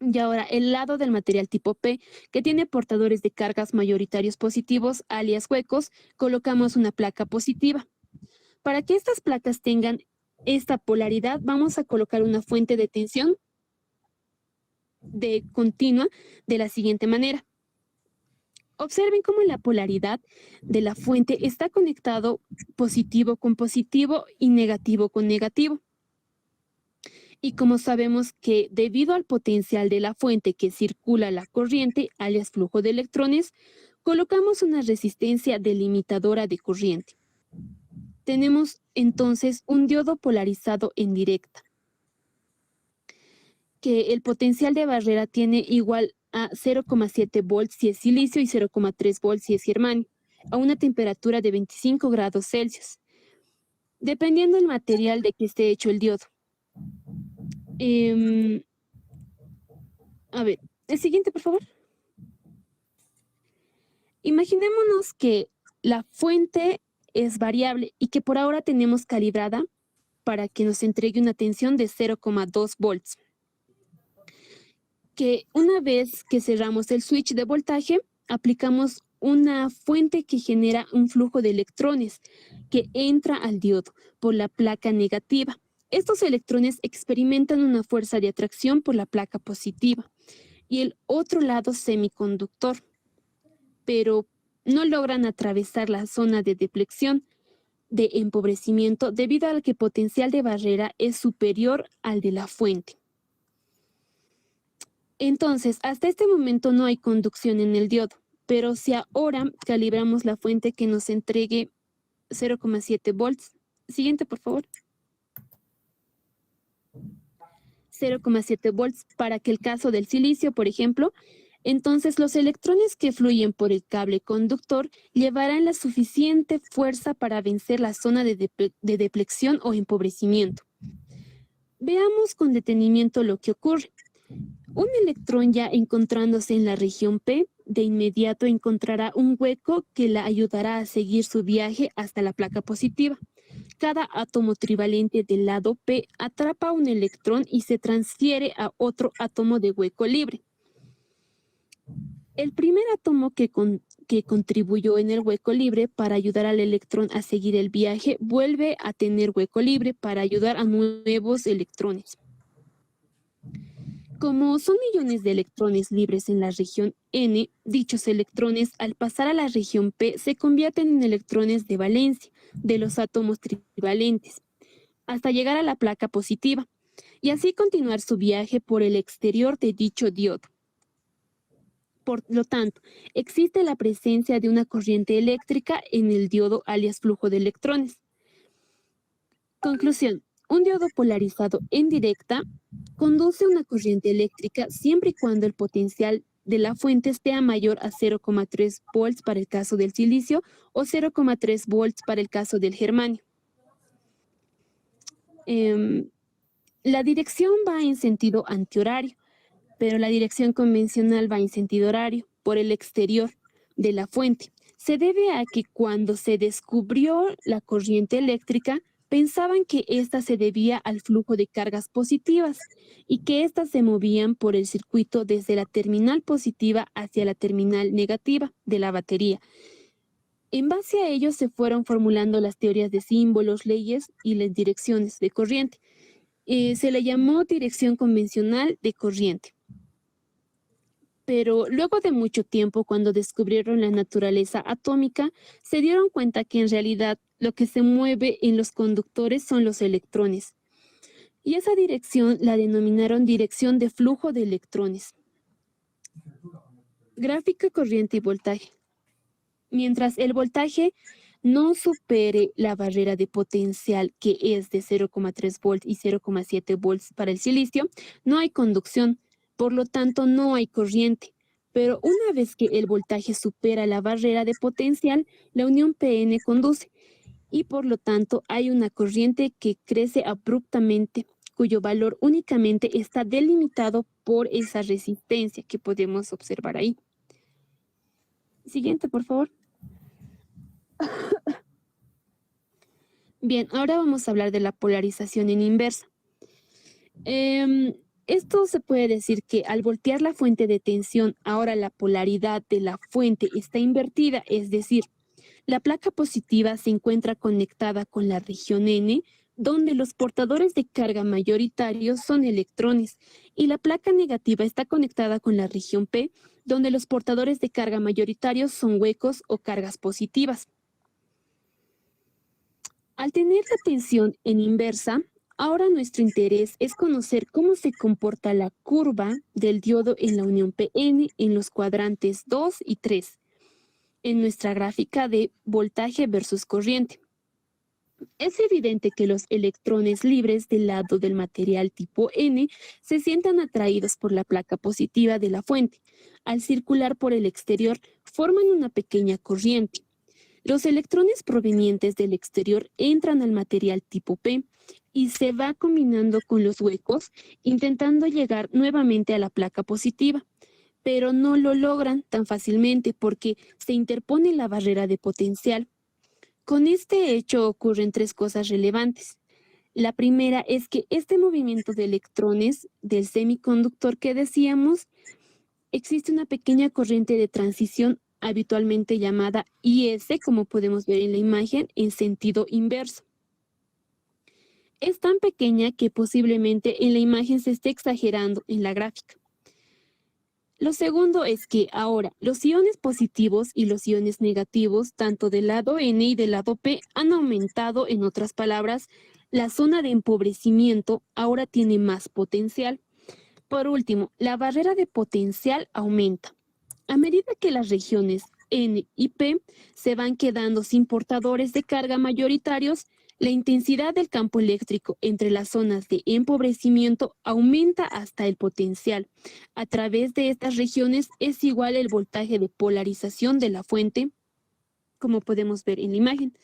Y ahora el lado del material tipo P, que tiene portadores de cargas mayoritarios positivos, alias huecos, colocamos una placa positiva. Para que estas placas tengan esta polaridad, vamos a colocar una fuente de tensión continua de la siguiente manera. Observen cómo la polaridad de la fuente está conectado positivo con positivo y negativo con negativo. Y como sabemos que debido al potencial de la fuente que circula la corriente, alias flujo de electrones, colocamos una resistencia delimitadora de corriente. Tenemos entonces un diodo polarizado en directa, que el potencial de barrera tiene igual a 0,7 volts si es silicio y 0,3 volts si es germanio, a una temperatura de 25 grados Celsius, dependiendo del material de que esté hecho el diodo. A ver, el siguiente, por favor. Imaginémonos que la fuente es variable y que por ahora tenemos calibrada para que nos entregue una tensión de 0,2 volts. Que una vez que cerramos el switch de voltaje, aplicamos una fuente que genera un flujo de electrones que entra al diodo por la placa negativa. Estos electrones experimentan una fuerza de atracción por la placa positiva y el otro lado semiconductor, pero no logran atravesar la zona de deflexión de empobrecimiento debido a que el potencial de barrera es superior al de la fuente. Entonces, hasta este momento no hay conducción en el diodo, pero si ahora calibramos la fuente que nos entregue 0,7 volts. Siguiente, por favor. 0,7 volts para que el caso del silicio, por ejemplo, entonces los electrones que fluyen por el cable conductor llevarán la suficiente fuerza para vencer la zona de deflexión o empobrecimiento. Veamos con detenimiento lo que ocurre. Un electrón ya encontrándose en la región P, de inmediato encontrará un hueco que la ayudará a seguir su viaje hasta la placa positiva. Cada átomo trivalente del lado P atrapa un electrón y se transfiere a otro átomo de hueco libre. El primer átomo que contribuyó en el hueco libre para ayudar al electrón a seguir el viaje vuelve a tener hueco libre para ayudar a nuevos electrones. Como son millones de electrones libres en la región N, dichos electrones al pasar a la región P se convierten en electrones de valencia, de los átomos trivalentes, hasta llegar a la placa positiva, y así continuar su viaje por el exterior de dicho diodo. Por lo tanto, existe la presencia de una corriente eléctrica en el diodo, alias flujo de electrones. Conclusión: un diodo polarizado en directa conduce una corriente eléctrica siempre y cuando el potencial de la fuente sea mayor a 0,3 volts para el caso del silicio o 0,3 volts para el caso del germanio. La dirección va en sentido antihorario, pero la dirección convencional va en sentido horario, por el exterior de la fuente. Se debe a que cuando se descubrió la corriente eléctrica, pensaban que ésta se debía al flujo de cargas positivas y que éstas se movían por el circuito desde la terminal positiva hacia la terminal negativa de la batería. En base a ello se fueron formulando las teorías de símbolos, leyes y las direcciones de corriente. Se le llamó dirección convencional de corriente. Pero luego de mucho tiempo, cuando descubrieron la naturaleza atómica, se dieron cuenta que en realidad lo que se mueve en los conductores son los electrones. Y esa dirección la denominaron dirección de flujo de electrones. Gráfica, corriente y voltaje. Mientras el voltaje no supere la barrera de potencial, que es de 0,3 volts y 0,7 volts para el silicio, no hay conducción. Por lo tanto, no hay corriente. Pero una vez que el voltaje supera la barrera de potencial, la unión PN conduce. Y por lo tanto, hay una corriente que crece abruptamente, cuyo valor únicamente está delimitado por esa resistencia que podemos observar ahí. Siguiente, por favor. Bien, ahora vamos a hablar de la polarización en inversa. Esto se puede decir que al voltear la fuente de tensión, ahora la polaridad de la fuente está invertida, es decir, la placa positiva se encuentra conectada con la región N, donde los portadores de carga mayoritarios son electrones, y la placa negativa está conectada con la región P, donde los portadores de carga mayoritarios son huecos o cargas positivas. Al tener la tensión en inversa, ahora nuestro interés es conocer cómo se comporta la curva del diodo en la unión PN en los cuadrantes 2 y 3, en nuestra gráfica de voltaje versus corriente. Es evidente que los electrones libres del lado del material tipo N se sientan atraídos por la placa positiva de la fuente. Al circular por el exterior, forman una pequeña corriente. Los electrones provenientes del exterior entran al material tipo P y se va combinando con los huecos, intentando llegar nuevamente a la placa positiva, pero no lo logran tan fácilmente porque se interpone la barrera de potencial. Con este hecho ocurren tres cosas relevantes. La primera es que este movimiento de electrones del semiconductor que decíamos, existe una pequeña corriente de transición habitualmente llamada IS, como podemos ver en la imagen, en sentido inverso. Es tan pequeña que posiblemente en la imagen se esté exagerando en la gráfica. Lo segundo es que ahora los iones positivos y los iones negativos, tanto del lado N y del lado P, han aumentado. En otras palabras, la zona de empobrecimiento ahora tiene más potencial. Por último, la barrera de potencial aumenta. A medida que las regiones N y P se van quedando sin portadores de carga mayoritarios, la intensidad del campo eléctrico entre las zonas de empobrecimiento aumenta hasta el potencial. A través de estas regiones es igual el voltaje de polarización de la fuente, como podemos ver en la imagen.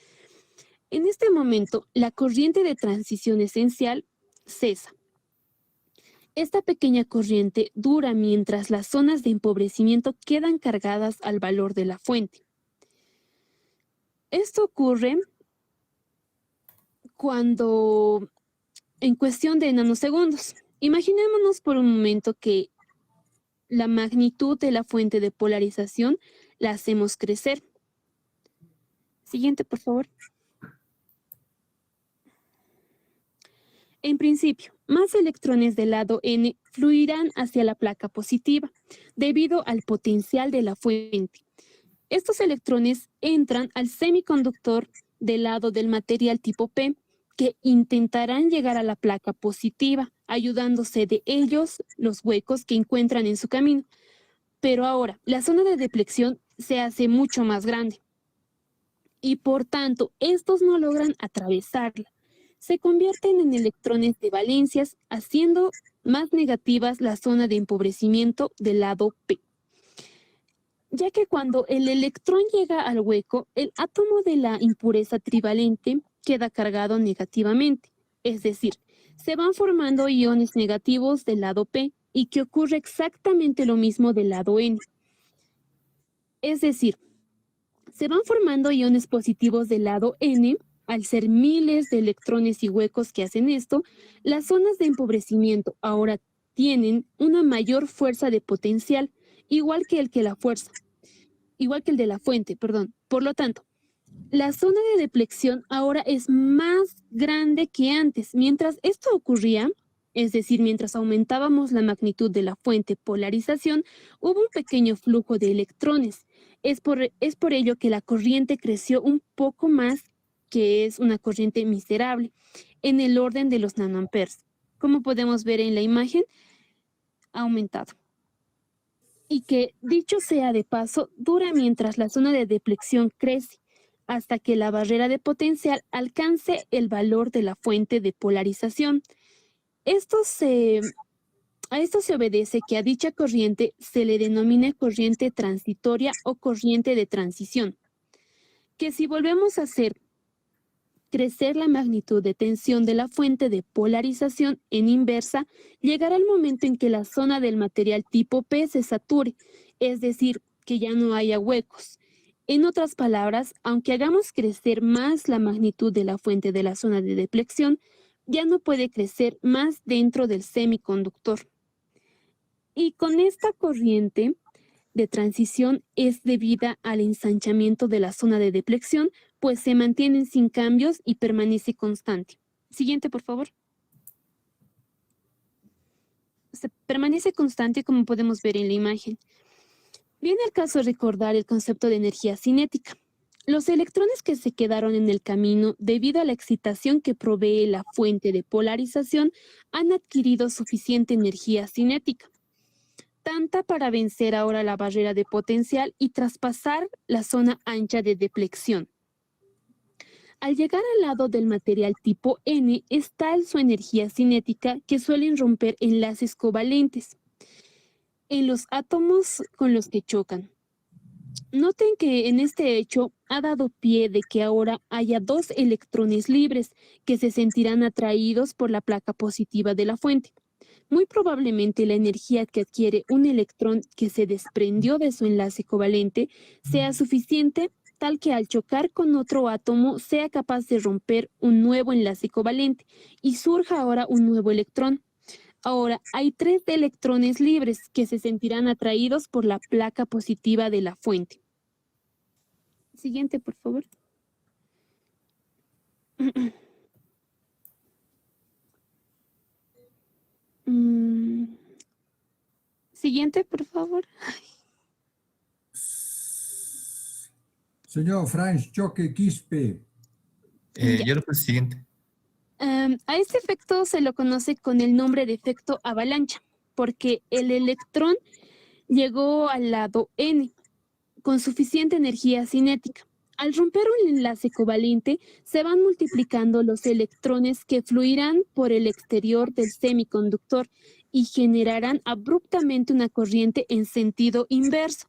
En este momento, la corriente de transición esencial cesa. Esta pequeña corriente dura mientras las zonas de empobrecimiento quedan cargadas al valor de la fuente. Esto ocurre cuando, en cuestión de nanosegundos, imaginémonos por un momento que la magnitud de la fuente de polarización la hacemos crecer. Siguiente, por favor. En principio, más electrones del lado N fluirán hacia la placa positiva debido al potencial de la fuente. Estos electrones entran al semiconductor del lado del material tipo P que intentarán llegar a la placa positiva, ayudándose de ellos los huecos que encuentran en su camino. Pero ahora, la zona de deflexión se hace mucho más grande y por tanto, estos no logran atravesarla. Se convierten en electrones de valencias, haciendo más negativas la zona de empobrecimiento del lado P. Ya que cuando el electrón llega al hueco, el átomo de la impureza trivalente queda cargado negativamente, es decir, se van formando iones negativos del lado P y que ocurre exactamente lo mismo del lado N. Es decir, se van formando iones positivos del lado N. Al ser miles de electrones y huecos que hacen esto, las zonas de empobrecimiento ahora tienen una mayor fuerza de potencial, igual que el de la fuente, perdón. Por lo tanto, la zona de deflexión ahora es más grande que antes. Mientras esto ocurría, es decir, mientras aumentábamos la magnitud de la fuente polarización, hubo un pequeño flujo de electrones. Es por ello que la corriente creció un poco más, que es una corriente miserable, en el orden de los nanoamperes. Como podemos ver en la imagen, ha aumentado. Y que, dicho sea de paso, dura mientras la zona de deflexión crece, hasta que la barrera de potencial alcance el valor de la fuente de polarización. A esto se obedece que a dicha corriente se le denomina corriente transitoria o corriente de transición, que si volvemos a hacer crecer la magnitud de tensión de la fuente de polarización en inversa, llegará el momento en que la zona del material tipo P se sature, es decir, que ya no haya huecos. En otras palabras, aunque hagamos crecer más la magnitud de la fuente de la zona de deflexión, ya no puede crecer más dentro del semiconductor. Y con esta corriente de transición es debida al ensanchamiento de la zona de deflexión, pues se mantienen sin cambios y permanece constante. Siguiente, por favor. Permanece constante, como podemos ver en la imagen. Viene el caso de recordar el concepto de energía cinética. Los electrones que se quedaron en el camino debido a la excitación que provee la fuente de polarización han adquirido suficiente energía cinética, tanta para vencer ahora la barrera de potencial y traspasar la zona ancha de deflexión. Al llegar al lado del material tipo N, es tal su energía cinética que suelen romper enlaces covalentes en los átomos con los que chocan. Noten que en este hecho ha dado pie de que ahora haya dos electrones libres que se sentirán atraídos por la placa positiva de la fuente. Muy probablemente la energía que adquiere un electrón que se desprendió de su enlace covalente sea suficiente, tal que al chocar con otro átomo sea capaz de romper un nuevo enlace covalente y surja ahora un nuevo electrón. Ahora, hay 3 electrones libres que se sentirán atraídos por la placa positiva de la fuente. Siguiente, por favor. Siguiente, por favor. Señor Franz Choque Quispe. Yo lo puse siguiente. A este efecto se lo conoce con el nombre de efecto avalancha, porque el electrón llegó al lado N con suficiente energía cinética. Al romper un enlace covalente, se van multiplicando los electrones que fluirán por el exterior del semiconductor y generarán abruptamente una corriente en sentido inverso,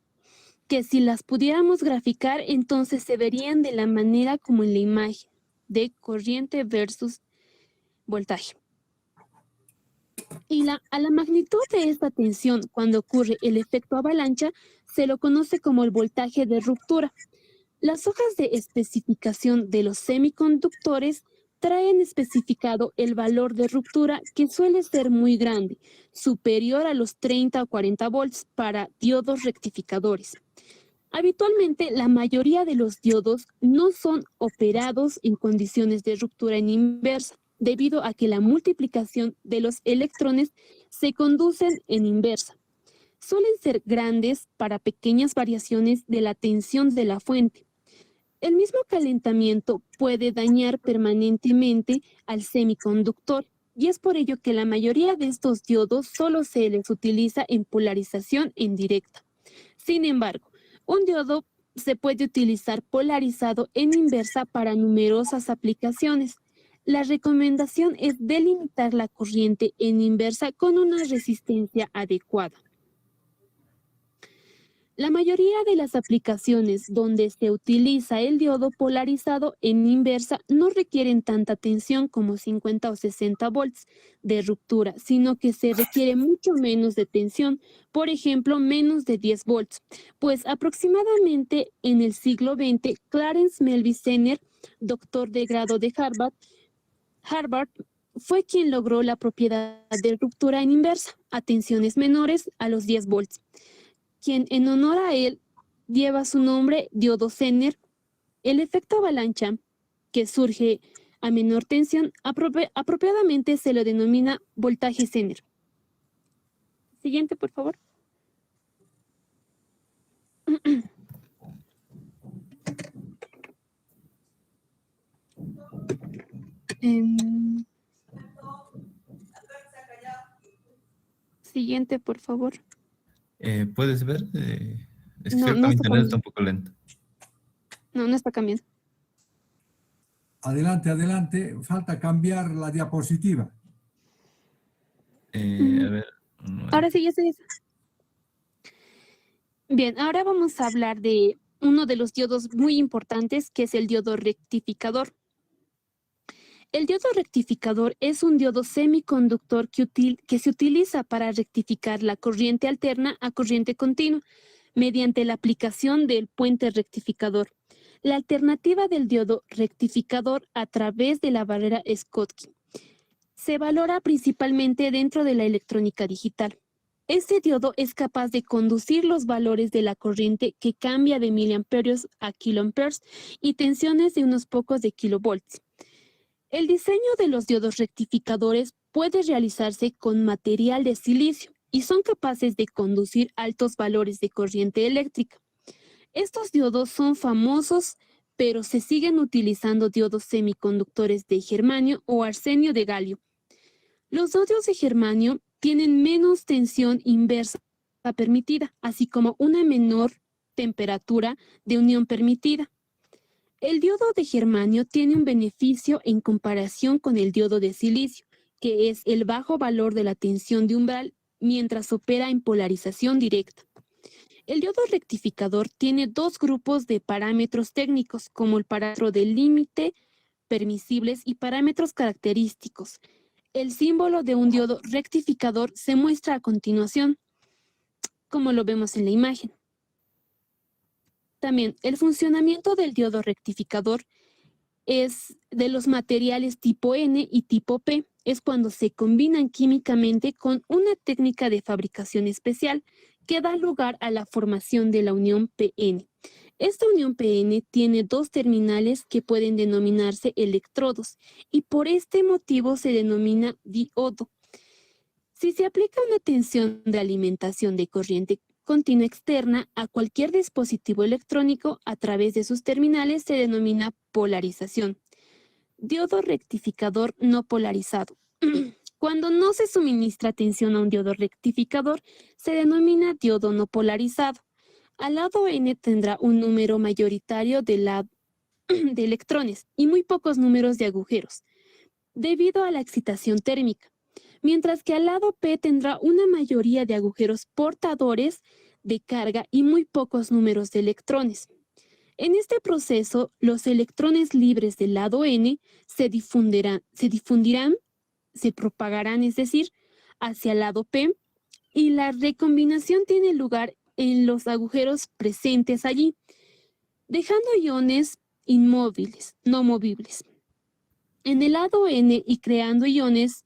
que si las pudiéramos graficar, entonces se verían de la manera como en la imagen de corriente versus voltaje. Y a la magnitud de esta tensión, cuando ocurre el efecto avalancha, se lo conoce como el voltaje de ruptura. Las hojas de especificación de los semiconductores traen especificado el valor de ruptura, que suele ser muy grande, superior a los 30 o 40 volts para diodos rectificadores. Habitualmente, la mayoría de los diodos no son operados en condiciones de ruptura en inversa, debido a que la multiplicación de los electrones se conducen en inversa. Suelen ser grandes para pequeñas variaciones de la tensión de la fuente. El mismo calentamiento puede dañar permanentemente al semiconductor y es por ello que la mayoría de estos diodos solo se les utiliza en polarización en directa. Sin embargo, un diodo se puede utilizar polarizado en inversa para numerosas aplicaciones. La recomendación es delimitar la corriente en inversa con una resistencia adecuada. La mayoría de las aplicaciones donde se utiliza el diodo polarizado en inversa no requieren tanta tensión como 50 o 60 volts de ruptura, sino que se requiere mucho menos de tensión, por ejemplo, menos de 10 volts. Pues aproximadamente en el siglo XX, Clarence Melvin Zener, doctor de grado de Harvard, fue quien logró la propiedad de ruptura en inversa a tensiones menores a los 10 volts, quien en honor a él lleva su nombre diodo Zener. El efecto avalancha, que surge a menor tensión, apropiadamente se lo denomina voltaje Zener. Siguiente, por favor. Siguiente, por favor. ¿Puedes ver? Es que No, creo que no mi está internet está un poco lento. No, no está cambiando. Adelante, adelante. Falta cambiar la diapositiva. A ver. Ahora sí, ya se dice. Bien, ahora vamos a hablar de uno de los diodos muy importantes, que es el diodo rectificador. El diodo rectificador es un diodo semiconductor que se utiliza para rectificar la corriente alterna a corriente continua mediante la aplicación del puente rectificador. La alternativa del diodo rectificador a través de la barrera Schottky se valora principalmente dentro de la electrónica digital. Este diodo es capaz de conducir los valores de la corriente que cambia de miliamperios a kiloamperes y tensiones de unos pocos de kilovolts. El diseño de los diodos rectificadores puede realizarse con material de silicio y son capaces de conducir altos valores de corriente eléctrica. Estos diodos son famosos, pero se siguen utilizando diodos semiconductores de germanio o arsenio de galio. Los diodos de germanio tienen menos tensión inversa permitida, así como una menor temperatura de unión permitida. El diodo de germanio tiene un beneficio en comparación con el diodo de silicio, que es el bajo valor de la tensión de umbral mientras opera en polarización directa. El diodo rectificador tiene dos grupos de parámetros técnicos, como el parámetro de límite permisibles y parámetros característicos. El símbolo de un diodo rectificador se muestra a continuación, como lo vemos en la imagen. También, el funcionamiento del diodo rectificador es de los materiales tipo N y tipo P. Es cuando se combinan químicamente con una técnica de fabricación especial que da lugar a la formación de la unión PN. Esta unión PN tiene dos terminales que pueden denominarse electrodos y por este motivo se denomina diodo. Si se aplica una tensión de alimentación de corriente continua externa a cualquier dispositivo electrónico a través de sus terminales se denomina polarización. Diodo rectificador no polarizado. Cuando no se suministra tensión a un diodo rectificador, se denomina diodo no polarizado. Al lado N tendrá un número mayoritario de electrones y muy pocos números de agujeros, debido a la excitación térmica, mientras que al lado P tendrá una mayoría de agujeros portadores de carga y muy pocos números de electrones. En este proceso, los electrones libres del lado N se propagarán, es decir, hacia el lado P, y la recombinación tiene lugar en los agujeros presentes allí, dejando iones inmóviles, no movibles, en el lado N y creando iones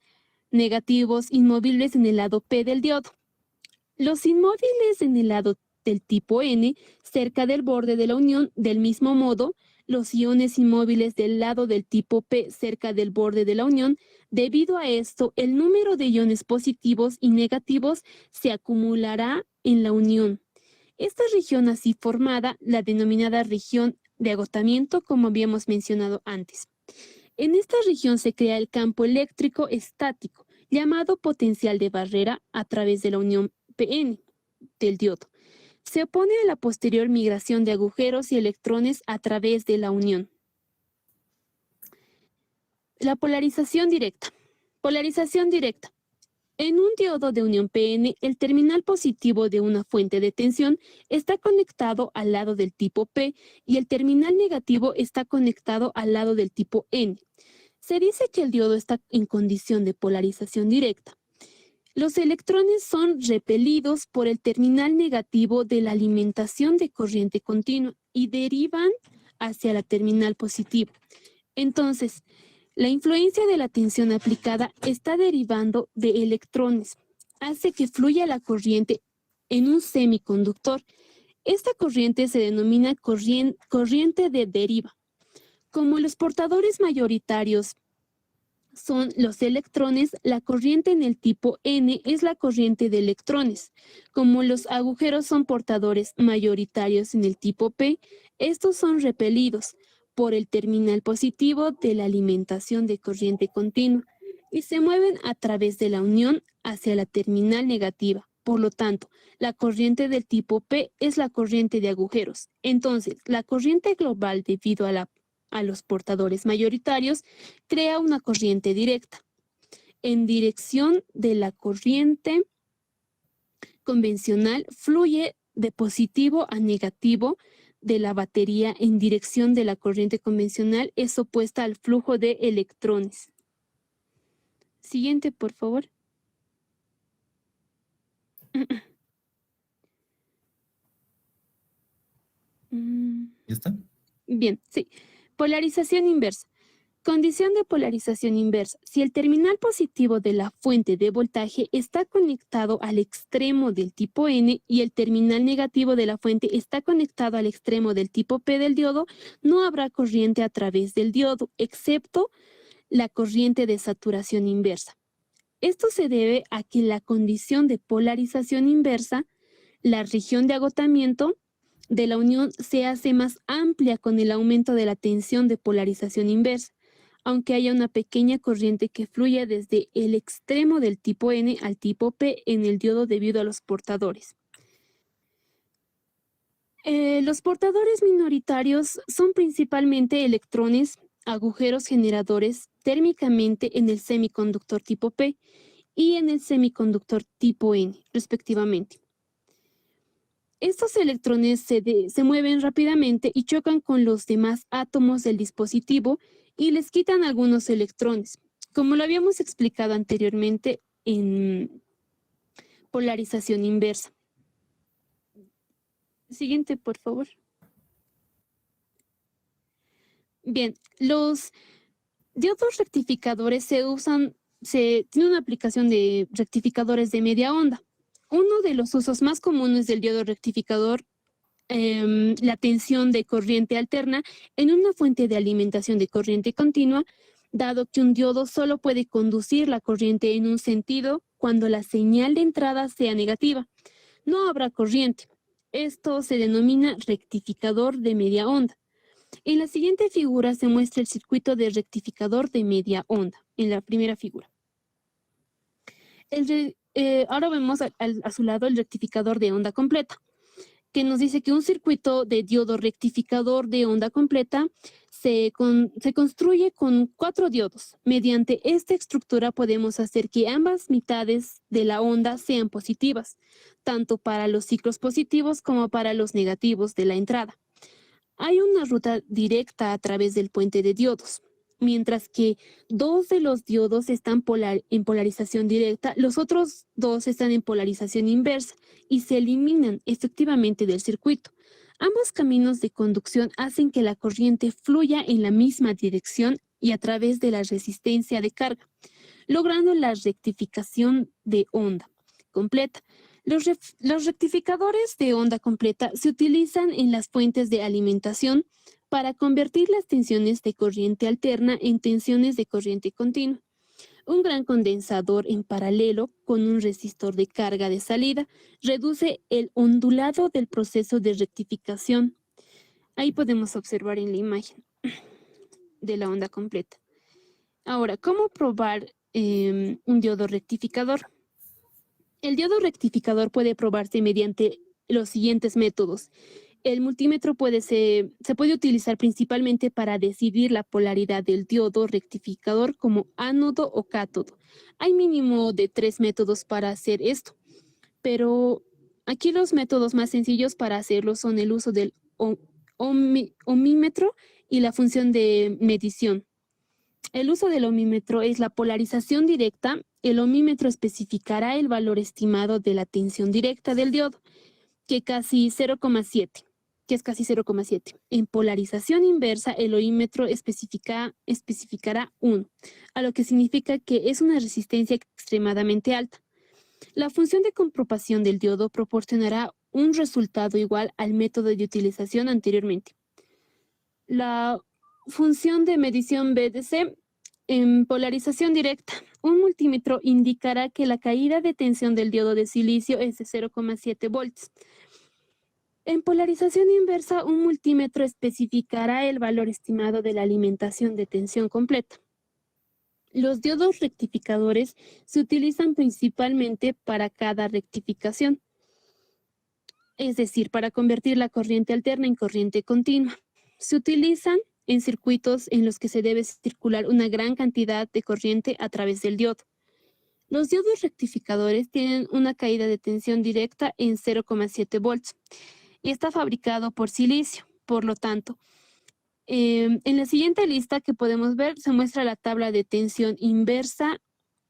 negativos inmovibles en el lado P del diodo. Los inmóviles en el lado del tipo N, cerca del borde de la unión, del mismo modo, los iones inmóviles del lado del tipo P cerca del borde de la unión. Debido a esto, el número de iones positivos y negativos se acumulará en la unión. Esta región así formada, la denominada región de agotamiento, como habíamos mencionado antes. En esta región se crea el campo eléctrico estático, llamado potencial de barrera a través de la unión Pn del diodo. Se opone a la posterior migración de agujeros y electrones a través de la unión. La polarización directa. Polarización directa. En un diodo de unión Pn, el terminal positivo de una fuente de tensión está conectado al lado del tipo P y el terminal negativo está conectado al lado del tipo N. Se dice que el diodo está en condición de polarización directa. Los electrones son repelidos por el terminal negativo de la alimentación de corriente continua y derivan hacia la terminal positivo. Entonces, la influencia de la tensión aplicada está derivando de electrones. Hace que fluya la corriente en un semiconductor. Esta corriente se denomina corriente de deriva. Como los portadores mayoritarios son los electrones, la corriente en el tipo N es la corriente de electrones. Como los agujeros son portadores mayoritarios en el tipo P, estos son repelidos por el terminal positivo de la alimentación de corriente continua y se mueven a través de la unión hacia la terminal negativa. Por lo tanto, la corriente del tipo P es la corriente de agujeros. Entonces, la corriente global debido a los portadores mayoritarios crea una corriente directa en dirección de la corriente convencional, fluye de positivo a negativo de la batería en dirección de la corriente convencional, es opuesta al flujo de electrones. Siguiente, por favor. ¿Ya está? Bien, sí. Polarización inversa. Condición de polarización inversa. Si el terminal positivo de la fuente de voltaje está conectado al extremo del tipo N y el terminal negativo de la fuente está conectado al extremo del tipo P del diodo, no habrá corriente a través del diodo, excepto la corriente de saturación inversa. Esto se debe a que la condición de polarización inversa, la región de agotamiento de la unión se hace más amplia con el aumento de la tensión de polarización inversa, aunque haya una pequeña corriente que fluya desde el extremo del tipo N al tipo P en el diodo debido a los portadores. Los portadores minoritarios son principalmente electrones, agujeros generadores térmicamente en el semiconductor tipo P y en el semiconductor tipo N, respectivamente. Estos electrones se mueven rápidamente y chocan con los demás átomos del dispositivo y les quitan algunos electrones, como lo habíamos explicado anteriormente en polarización inversa. Siguiente, por favor. Bien, los diodos rectificadores tiene una aplicación de rectificadores de media onda. Uno de los usos más comunes del diodo rectificador, la tensión de corriente alterna en una fuente de alimentación de corriente continua, dado que un diodo solo puede conducir la corriente en un sentido cuando la señal de entrada sea negativa. No habrá corriente. Esto se denomina rectificador de media onda. En la siguiente figura se muestra el circuito de rectificador de media onda, en la primera figura. Ahora vemos a su lado el rectificador de onda completa, que nos dice que un circuito de diodo rectificador de onda completa se construye con 4 diodos. Mediante esta estructura podemos hacer que ambas mitades de la onda sean positivas, tanto para los ciclos positivos como para los negativos de la entrada. Hay una ruta directa a través del puente de diodos. Mientras que 2 de los diodos están en polarización directa, los otros 2 están en polarización inversa y se eliminan efectivamente del circuito. Ambos caminos de conducción hacen que la corriente fluya en la misma dirección y a través de la resistencia de carga, logrando la rectificación de onda completa. Los rectificadores de onda completa se utilizan en las fuentes de alimentación para convertir las tensiones de corriente alterna en tensiones de corriente continua. Un gran condensador en paralelo con un resistor de carga de salida reduce el ondulado del proceso de rectificación. Ahí podemos observar en la imagen de la onda completa. Ahora, ¿cómo probar un diodo rectificador? El diodo rectificador puede probarse mediante los siguientes métodos. El multímetro se puede utilizar principalmente para decidir la polaridad del diodo rectificador como ánodo o cátodo. Hay mínimo de 3 métodos para hacer esto, pero aquí los métodos más sencillos para hacerlo son el uso del ohmímetro y la función de medición. El uso del ohmímetro es la polarización directa. El ohmímetro especificará el valor estimado de la tensión directa del diodo, que es casi 0,7. En polarización inversa, el ohmímetro especificará 1, a lo que significa que es una resistencia extremadamente alta. La función de comprobación del diodo proporcionará un resultado igual al método de utilización anteriormente. La función de medición BDC en polarización directa. Un multímetro indicará que la caída de tensión del diodo de silicio es de 0,7 volts. En polarización inversa, un multímetro especificará el valor estimado de la alimentación de tensión completa. Los diodos rectificadores se utilizan principalmente para cada rectificación, es decir, para convertir la corriente alterna en corriente continua. Se utilizan en circuitos en los que se debe circular una gran cantidad de corriente a través del diodo. Los diodos rectificadores tienen una caída de tensión directa en 0,7 volts y está fabricado por silicio. Por lo tanto, en la siguiente lista que podemos ver se muestra la tabla de tensión inversa,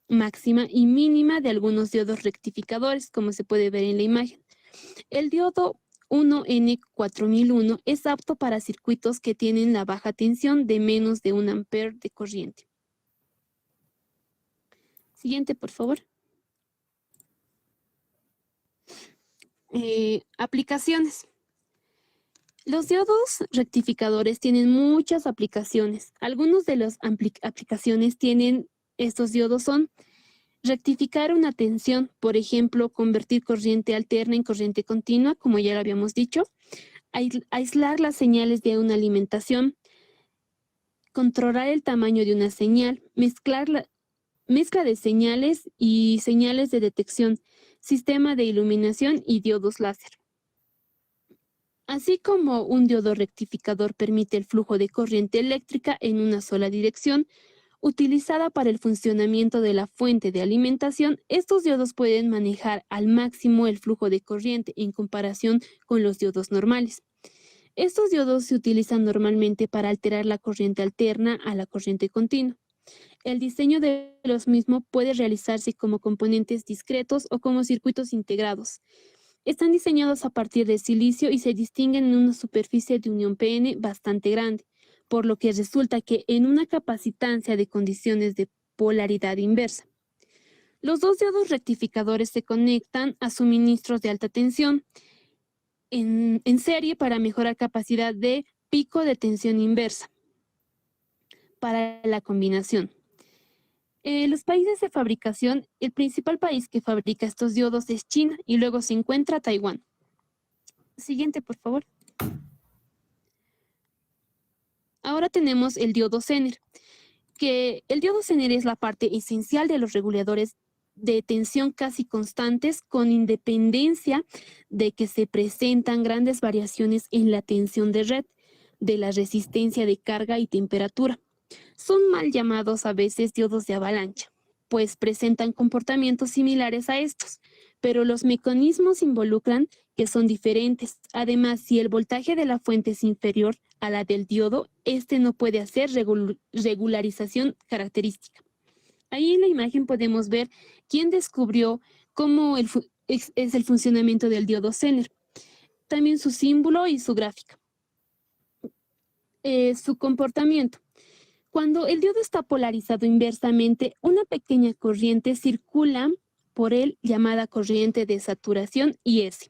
máxima y mínima de algunos diodos rectificadores, como se puede ver en la imagen. El diodo 1N4001 es apto para circuitos que tienen la baja tensión de menos de 1 ampere de corriente. Siguiente, por favor. Aplicaciones. Los diodos rectificadores tienen muchas aplicaciones. Algunos de las aplicaciones tienen estos diodos son rectificar una tensión, por ejemplo, convertir corriente alterna en corriente continua, como ya lo habíamos dicho, aislar las señales de una alimentación, controlar el tamaño de una señal, mezcla de señales y señales de detección, sistema de iluminación y diodos láser. Así como un diodo rectificador permite el flujo de corriente eléctrica en una sola dirección, utilizada para el funcionamiento de la fuente de alimentación, estos diodos pueden manejar al máximo el flujo de corriente en comparación con los diodos normales. Estos diodos se utilizan normalmente para alterar la corriente alterna a la corriente continua. El diseño de los mismos puede realizarse como componentes discretos o como circuitos integrados. Están diseñados a partir de silicio y se distinguen en una superficie de unión PN bastante grande, por lo que resulta que en una capacitancia de condiciones de polaridad inversa. Los dos diodos rectificadores se conectan a suministros de alta tensión en serie para mejorar capacidad de pico de tensión inversa para la combinación. Los países de fabricación, el principal país que fabrica estos diodos es China y luego se encuentra Taiwán. Siguiente, por favor. Ahora tenemos el diodo Zener, que el diodo Zener es la parte esencial de los reguladores de tensión casi constantes, con independencia de que se presentan grandes variaciones en la tensión de red, de la resistencia de carga y temperatura. Son mal llamados a veces diodos de avalancha, pues presentan comportamientos similares a estos, pero los mecanismos involucran que son diferentes. Además, si el voltaje de la fuente es inferior a la del diodo, este no puede hacer regularización característica. Ahí en la imagen podemos ver quién descubrió cómo es el funcionamiento del diodo Zener, también su símbolo y su gráfica. Su comportamiento. Cuando el diodo está polarizado inversamente, una pequeña corriente circula por él llamada corriente de saturación IS.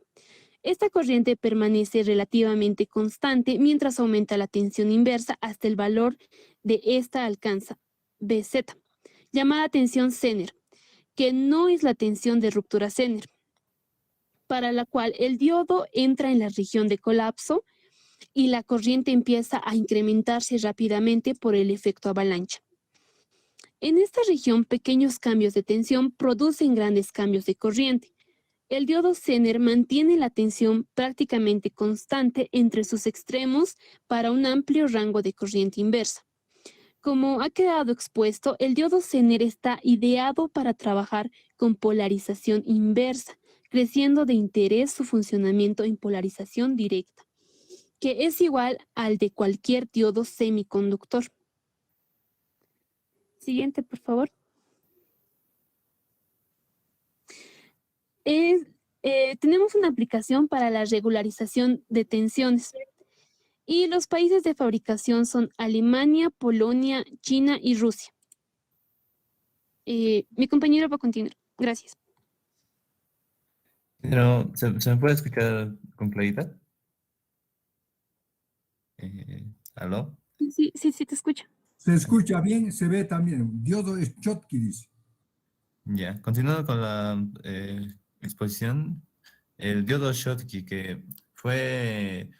Esta corriente permanece relativamente constante mientras aumenta la tensión inversa hasta el valor de esta alcanza BZ, llamada tensión Zener, que no es la tensión de ruptura Zener, para la cual el diodo entra en la región de colapso y la corriente empieza a incrementarse rápidamente por el efecto avalancha. En esta región, pequeños cambios de tensión producen grandes cambios de corriente. El diodo Zener mantiene la tensión prácticamente constante entre sus extremos para un amplio rango de corriente inversa. Como ha quedado expuesto, el diodo Zener está ideado para trabajar con polarización inversa, creciendo de interés su funcionamiento en polarización directa, que es igual al de cualquier diodo semiconductor. Siguiente, por favor. Tenemos una aplicación para la regularización de tensiones. Y los países de fabricación son Alemania, Polonia, China y Rusia. Mi compañero va a continuar. Gracias. Pero, ¿se me puede escuchar con claridad? ¿Aló? Sí, te escucho. Se escucha bien, se ve también. Diodo Schottky dice. Ya, continuando con la exposición, el diodo Schottky, que fue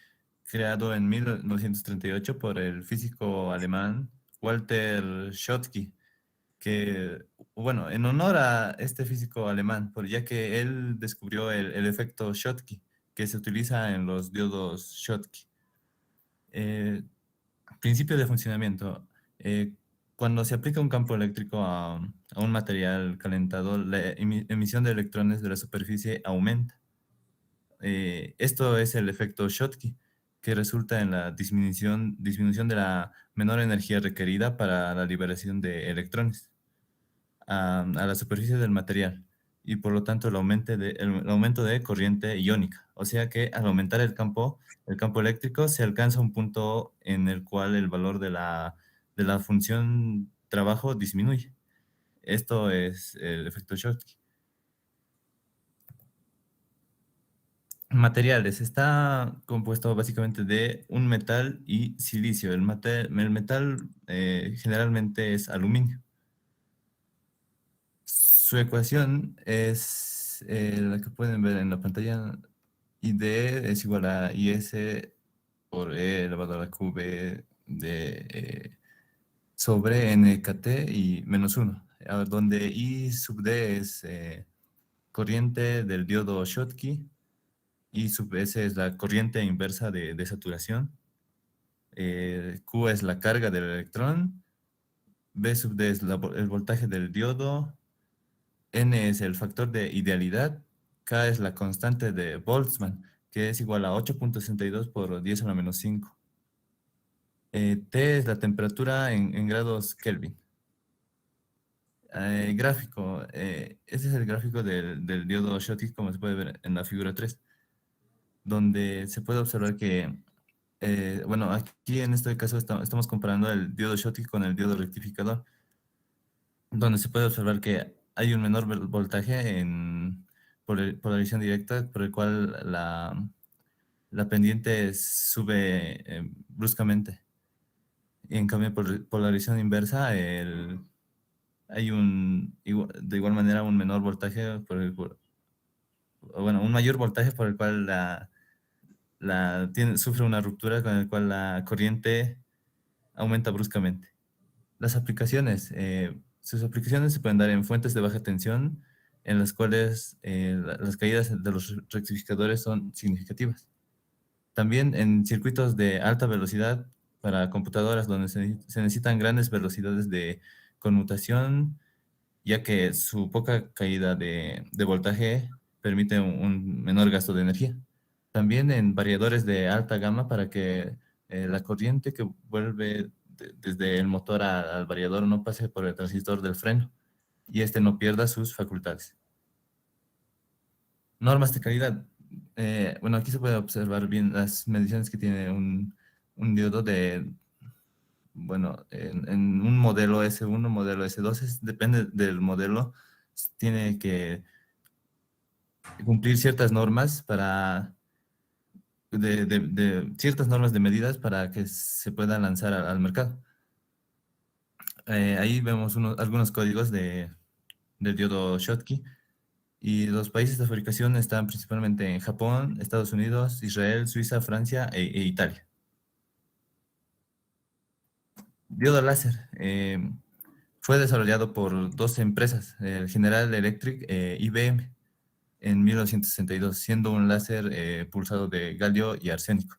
creado en 1938 por el físico alemán Walter Schottky, que, bueno, en honor a este físico alemán, ya que él descubrió el efecto Schottky, que se utiliza en los diodos Schottky. Principio de funcionamiento. Cuando se aplica un campo eléctrico a un material calentado, la emisión de electrones de la superficie aumenta. Esto es el efecto Schottky, que resulta en la disminución de la menor energía requerida para la liberación de electrones a la superficie del material, y por lo tanto el aumento de corriente iónica. O sea que al aumentar el campo eléctrico se alcanza un punto en el cual el valor de la función trabajo disminuye. Esto es el efecto Schottky. Materiales. Está compuesto básicamente de un metal y silicio. El metal generalmente es aluminio. Su ecuación es la que pueden ver en la pantalla. ID es igual a IS por E elevado a la QB sobre NKT y menos 1, donde I sub D es corriente del diodo Schottky, I sub S es la corriente inversa de saturación, Q es la carga del electrón, B sub D es el voltaje del diodo, N es el factor de idealidad, K es la constante de Boltzmann, que es igual a 8.62 por 10 a la menos 5. T es la temperatura en grados Kelvin. Gráfico. Este es el gráfico del diodo Schottky, como se puede ver en la figura 3, donde se puede observar que, bueno, aquí en este caso estamos comparando el diodo Schottky con el diodo rectificador, donde se puede observar que hay un menor voltaje por polarización directa, por el cual la pendiente sube bruscamente. Y en cambio, por polarización inversa, hay de igual manera un menor voltaje, un mayor voltaje por el cual sufre una ruptura con el cual la corriente aumenta bruscamente. Las aplicaciones. Sus aplicaciones se pueden dar en fuentes de baja tensión, en las cuales las caídas de los rectificadores son significativas. También en circuitos de alta velocidad para computadoras, donde se necesitan grandes velocidades de conmutación, ya que su poca caída de voltaje permite un menor gasto de energía. También en variadores de alta gama para que la corriente que vuelve desde el motor al variador no pase por el transistor del freno y este no pierda sus facultades. Normas de calidad. Bueno, aquí se puede observar bien las mediciones que tiene un diodo en un modelo S1, modelo S2, depende del modelo, tiene que cumplir ciertas normas ciertas normas de medidas para que se pueda lanzar al mercado. Ahí vemos algunos códigos del diodo Schottky, y los países de fabricación están principalmente en Japón, Estados Unidos, Israel, Suiza, Francia e Italia. Diodo láser fue desarrollado por dos empresas, el General Electric e IBM, en 1962, siendo un láser pulsado de galio y arsénico,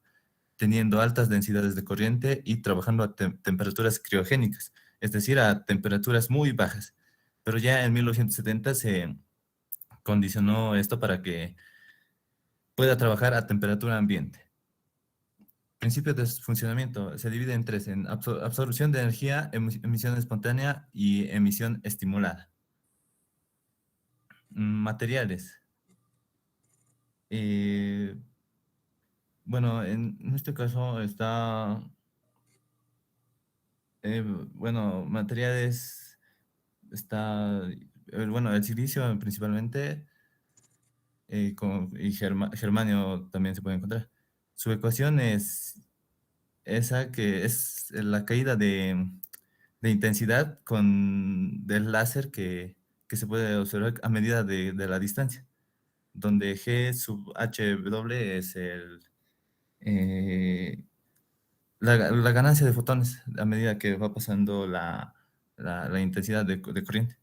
teniendo altas densidades de corriente y trabajando a temperaturas criogénicas, es decir, a temperaturas muy bajas. Pero ya en 1970 se condicionó esto para que pueda trabajar a temperatura ambiente. Principios de funcionamiento se divide en tres, en absorción de energía, emisión espontánea y emisión estimulada. Materiales. Bueno, en este caso está, bueno, materiales, está, bueno, el silicio principalmente, y germanio también se puede encontrar. Su ecuación es esa que es la caída de intensidad del láser que se puede observar a medida de la distancia, donde G sub HW es la ganancia de fotones a medida que va pasando la intensidad de corriente.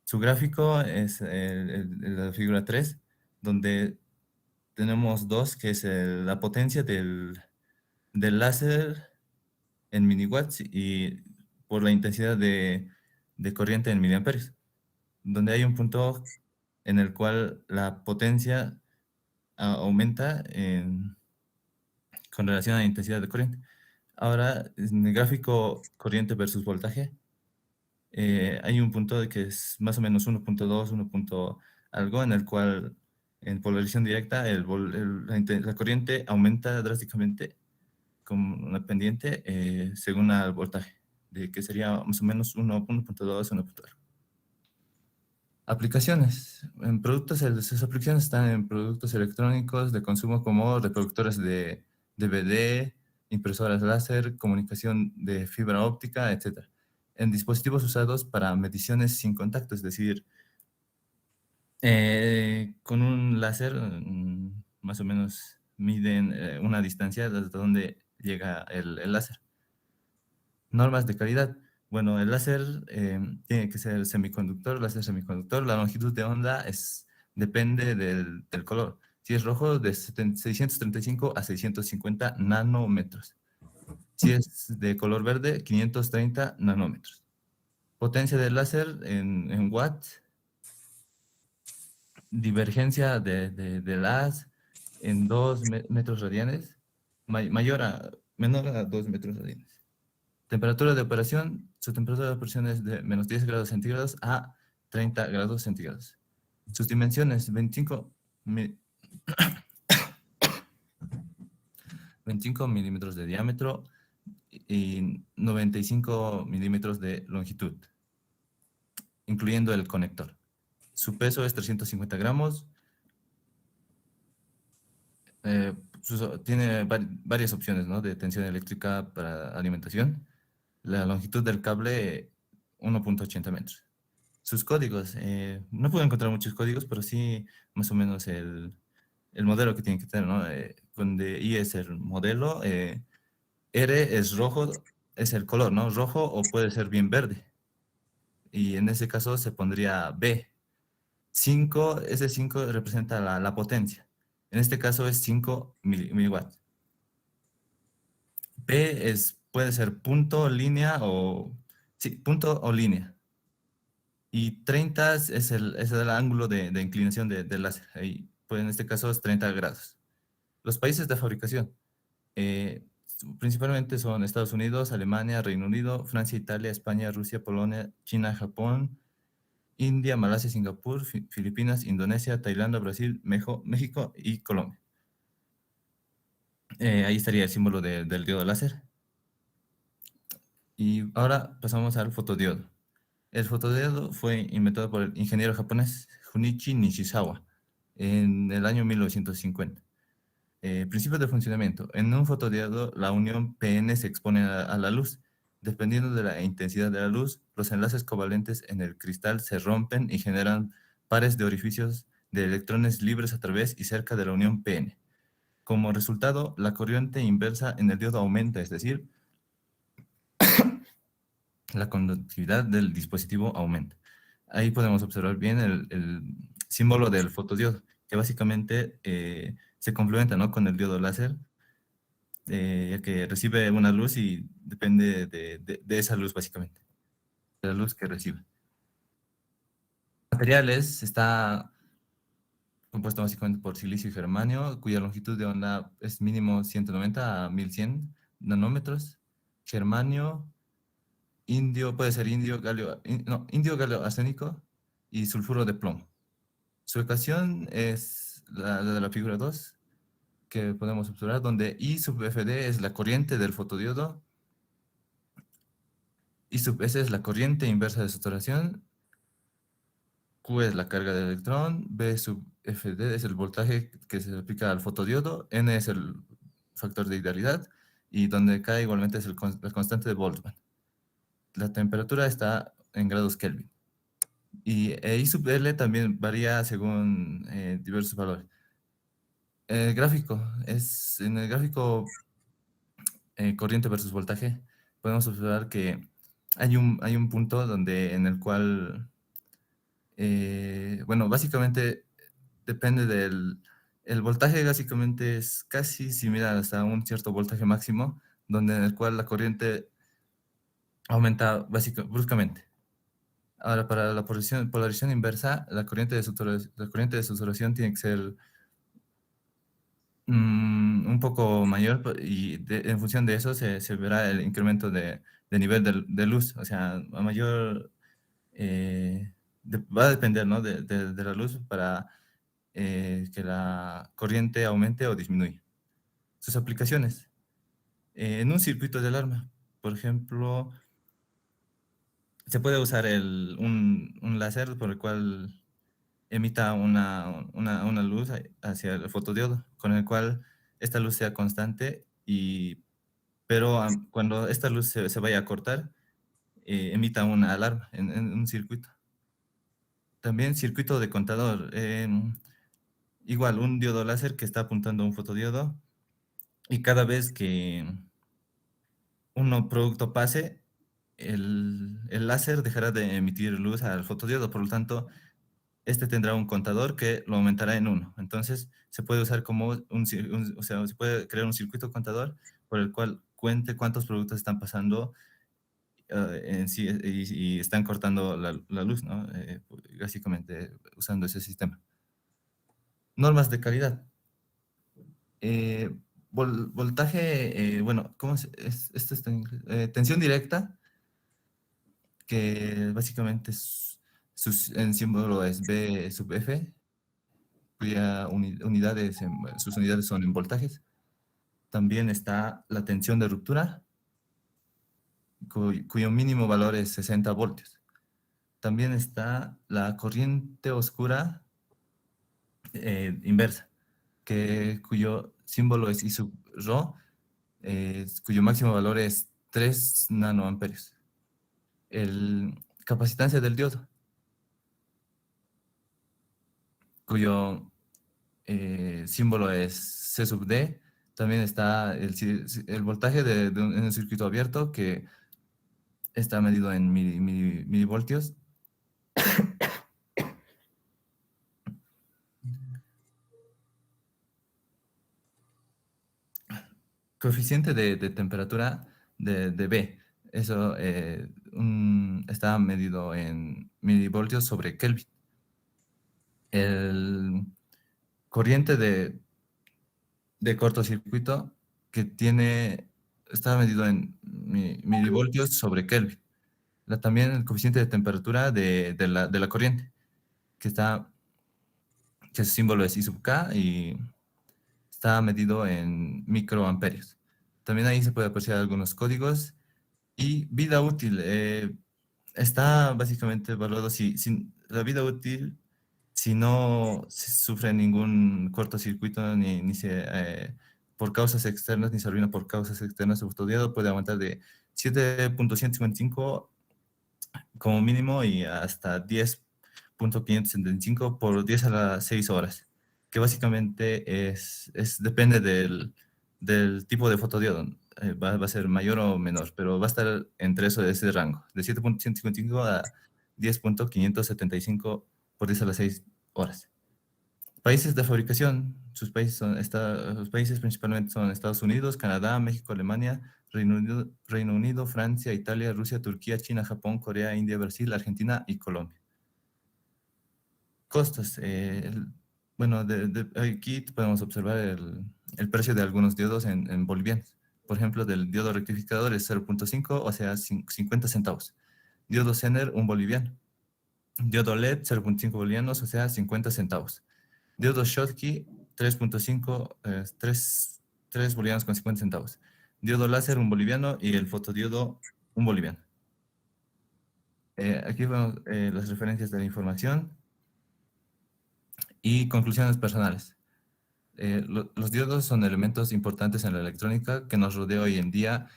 Su gráfico es la figura 3, donde tenemos 2, que es la potencia del láser en miliwatts y por la intensidad de corriente en miliamperios, donde hay un punto en el cual la potencia aumenta con relación a la intensidad de corriente. Ahora, en el gráfico corriente versus voltaje, hay un punto de que es más o menos 1.2, 1. Algo, en el cual en polarización directa la corriente aumenta drásticamente con una pendiente según el voltaje, de que sería más o menos 1.2, 1. Aplicaciones. En productos, sus aplicaciones están en productos electrónicos de consumo como reproductores de DVD, impresoras láser, comunicación de fibra óptica, etc. En dispositivos usados para mediciones sin contacto, es decir, con un láser más o menos miden una distancia hasta donde llega el láser. Normas de calidad. Bueno, el láser tiene que ser semiconductor, láser semiconductor. La longitud de onda depende del color. Si es rojo, de 635 a 650 nanómetros. Si es de color verde, 530 nanómetros. Potencia del láser en watts. Divergencia del haz en 2 metros radianes, menor a 2 metros radianes. Temperatura de operación, su temperatura de operación es de menos 10 grados centígrados a 30 grados centígrados. Sus dimensiones, 25 milímetros de diámetro y 95 milímetros de longitud, incluyendo el conector. Su peso es 350 gramos. Tiene varias opciones, ¿no?, de tensión eléctrica para alimentación. La longitud del cable, 1.80 metros. Sus códigos, no puedo encontrar muchos códigos, pero sí más o menos el modelo que tiene que tener, ¿no? Donde I es el modelo, R es rojo, es el color, ¿no? Rojo, o puede ser bien verde. Y en ese caso se pondría B. 5, ese 5 representa la potencia. En este caso es 5 miliwatts. P puede ser punto, línea o... Sí, punto o línea. Y 30 es el ángulo de inclinación del láser. Ahí, pues en este caso es 30 grados. Los países de fabricación. Principalmente son Estados Unidos, Alemania, Reino Unido, Francia, Italia, España, Rusia, Polonia, China, Japón, India, Malasia, Singapur, Filipinas, Indonesia, Tailandia, Brasil, México y Colombia. Ahí estaría el símbolo del diodo láser. Y ahora pasamos al fotodiodo. El fotodiodo fue inventado por el ingeniero japonés Junichi Nishizawa en el año 1950. Principios de funcionamiento. En un fotodiodo, la unión PN se expone a la luz. Dependiendo de la intensidad de la luz, los enlaces covalentes en el cristal se rompen y generan pares de orificios de electrones libres a través y cerca de la unión PN. Como resultado, la corriente inversa en el diodo aumenta, es decir, la conductividad del dispositivo aumenta. Ahí podemos observar bien el símbolo del fotodiodo, que básicamente se complementa, ¿no?, con el diodo láser, ya que recibe una luz y depende de esa luz, básicamente, de la luz que recibe. Materiales está compuesto básicamente por silicio y germanio, cuya longitud de onda es mínimo 190 a 1100 nanómetros. Germanio, indio, puede ser indio, galio, no, indio, galio arsénico y sulfuro de plomo. Su ecuación es la de la figura 2, que podemos observar, donde I sub FD es la corriente del fotodiodo, I sub S es la corriente inversa de saturación, Q es la carga del electrón, B sub FD es el voltaje que se aplica al fotodiodo, N es el factor de idealidad, y donde K igualmente es la constante de Boltzmann. La temperatura está en grados Kelvin. Y I sub L también varía según diversos valores. En el gráfico corriente versus voltaje, podemos observar que hay un punto en el cual, bueno, básicamente depende el voltaje, básicamente es casi similar hasta un cierto voltaje máximo, en el cual la corriente aumenta bruscamente. Ahora, para la polarización inversa, la corriente de saturación tiene que ser un poco mayor, y en función de eso se verá el incremento de nivel de luz. O sea, a mayor, va a depender, ¿no?, de la luz para que la corriente aumente o disminuya. Sus aplicaciones. En un circuito de alarma, por ejemplo, se puede usar un láser por el cual emita una luz hacia el fotodiodo, con el cual esta luz sea constante, pero cuando esta luz se vaya a cortar, emita una alarma en un circuito. También circuito de contador. Igual, un diodo láser que está apuntando a un fotodiodo, y cada vez que un producto pase, el láser dejará de emitir luz al fotodiodo, por lo tanto, este tendrá un contador que lo aumentará en 1. Entonces, se puede usar como o sea, se puede crear un circuito contador por el cual cuente cuántos productos están pasando en sí, y están cortando la luz, ¿no? Básicamente usando ese sistema. Normas de calidad. Voltaje, bueno, ¿cómo esto está en inglés? Tensión directa, que básicamente en símbolo es B sub F, cuya sus unidades son en voltajes. También está la tensión de ruptura, cuyo mínimo valor es 60 voltios. También está la corriente oscura inversa, cuyo símbolo es I sub Rho, cuyo máximo valor es 3 nanoamperios. Capacitancia del diodo, cuyo símbolo es C sub D. También está el voltaje en un circuito abierto, que está medido en milivoltios. Coeficiente de temperatura de B. Eso está medido en milivoltios sobre Kelvin. El corriente de cortocircuito está medido en milivoltios sobre Kelvin. También el coeficiente de temperatura de la corriente, que su símbolo es I sub K, y está medido en microamperios. También ahí se puede apreciar algunos códigos. Y vida útil, está básicamente evaluado la vida útil, si no se sufre ningún cortocircuito por causas externas, ni se arruina por causas externas, el fotodiodo puede aumentar de 7.155 como mínimo y hasta 10.575 por 10 a las 6 horas, que básicamente depende del tipo de fotodiodo. va a ser mayor o menor, pero va a estar entre ese rango, de 7.155 a 10.575 por 10 a las 6 horas. Países de fabricación, sus países principalmente son Estados Unidos, Canadá, México, Alemania, Reino Unido, Francia, Italia, Rusia, Turquía, China, Japón, Corea, India, Brasil, Argentina y Colombia. Costos. Bueno, aquí podemos observar el precio de algunos diodos en bolivianos. Por ejemplo, del diodo rectificador es 0.5, o sea, 50 centavos. Diodo Zener, 1 boliviano. Diodo LED, 0.5 bolivianos, o sea, 50 centavos. Diodo Schottky, 3.5, 3 bolivianos con 50 centavos. Diodo láser, 1 boliviano, y el fotodiodo, 1 boliviano. Aquí vemos las referencias de la información y conclusiones personales. Los diodos son elementos importantes en la electrónica que nos rodea hoy en día,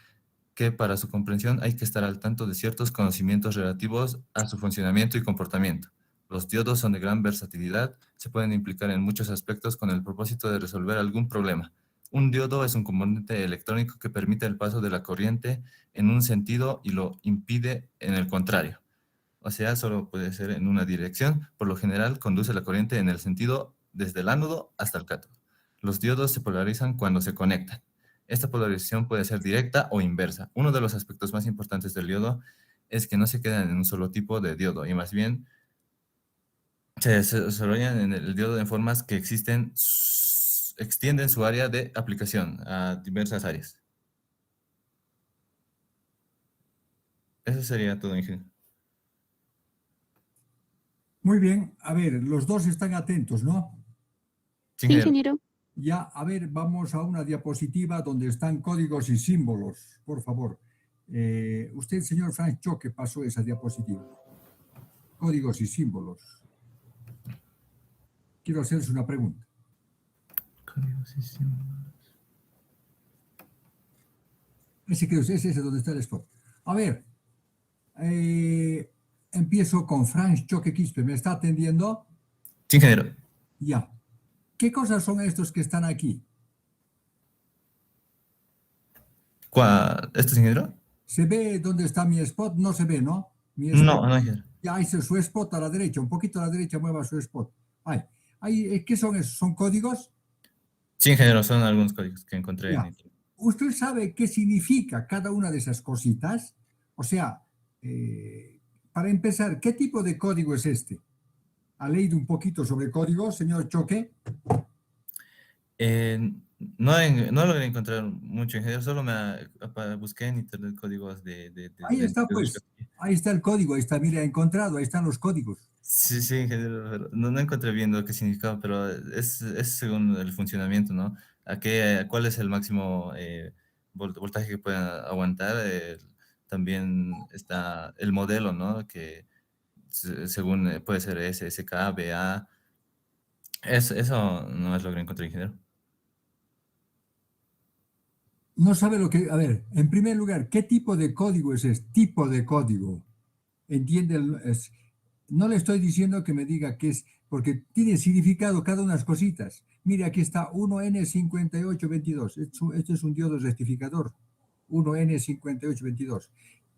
que para su comprensión hay que estar al tanto de ciertos conocimientos relativos a su funcionamiento y comportamiento. Los diodos son de gran versatilidad, se pueden implicar en muchos aspectos con el propósito de resolver algún problema. Un diodo es un componente electrónico que permite el paso de la corriente en un sentido y lo impide en el contrario. O sea, solo puede ser en una dirección. Por lo general, conduce la corriente en el sentido desde el ánodo hasta el cátodo. Los diodos se polarizan cuando se conectan. Esta polarización puede ser directa o inversa. Uno de los aspectos más importantes del diodo es que no se quedan en un solo tipo de diodo, y más bien se desarrollan en el diodo en formas que extienden su área de aplicación a diversas áreas. Eso sería todo, ingeniero. Muy bien, a ver, los dos están atentos, ¿no? Sí, Sí, ingeniero. ingeniero. Ya, a ver, vamos a una diapositiva donde están códigos y símbolos, por favor. Usted, señor Frank Choque, pasó esa diapositiva. Códigos y símbolos. Quiero hacerles una pregunta. Códigos y símbolos. Ese es donde está el spot. A ver, empiezo con Frank Choque Quispe. ¿Me está atendiendo? Sí, ingeniero. Ya. ¿Qué cosas son estos que están aquí? ¿Esto es, ingeniero? ¿Se ve dónde está mi spot? No se ve, ¿no? Mi spot. No, ingeniero. Ya hice su spot a la derecha, un poquito a la derecha mueva su spot. ¿Qué son esos? ¿Son códigos? Sí, ingeniero, son algunos códigos que encontré Ya. en internet. ¿Usted sabe qué significa cada una de esas cositas? O sea, para empezar, ¿qué tipo de código es este? ¿Ha leído un poquito sobre código, señor Choque? No logré encontrar mucho, ingeniero, solo busqué en internet códigos Ahí está, pues. Ahí está el código, ahí está, mire, ha encontrado, ahí están los códigos. Sí, sí, ingeniero, pero no encontré bien lo que significaba, pero es según el funcionamiento, ¿no? ¿Cuál es el máximo voltaje que pueden aguantar? También está el modelo, ¿no? Que según puede ser SSK, BA. Eso no es lo que encontré, ingeniero. No sabe lo que... A ver, en primer lugar, ¿qué tipo de código es este? Tipo de código. ¿Entiende? No le estoy diciendo que me diga qué es, porque tiene significado cada una de las cositas. Mire, aquí está 1N5822. Este es un diodo rectificador. 1N5822.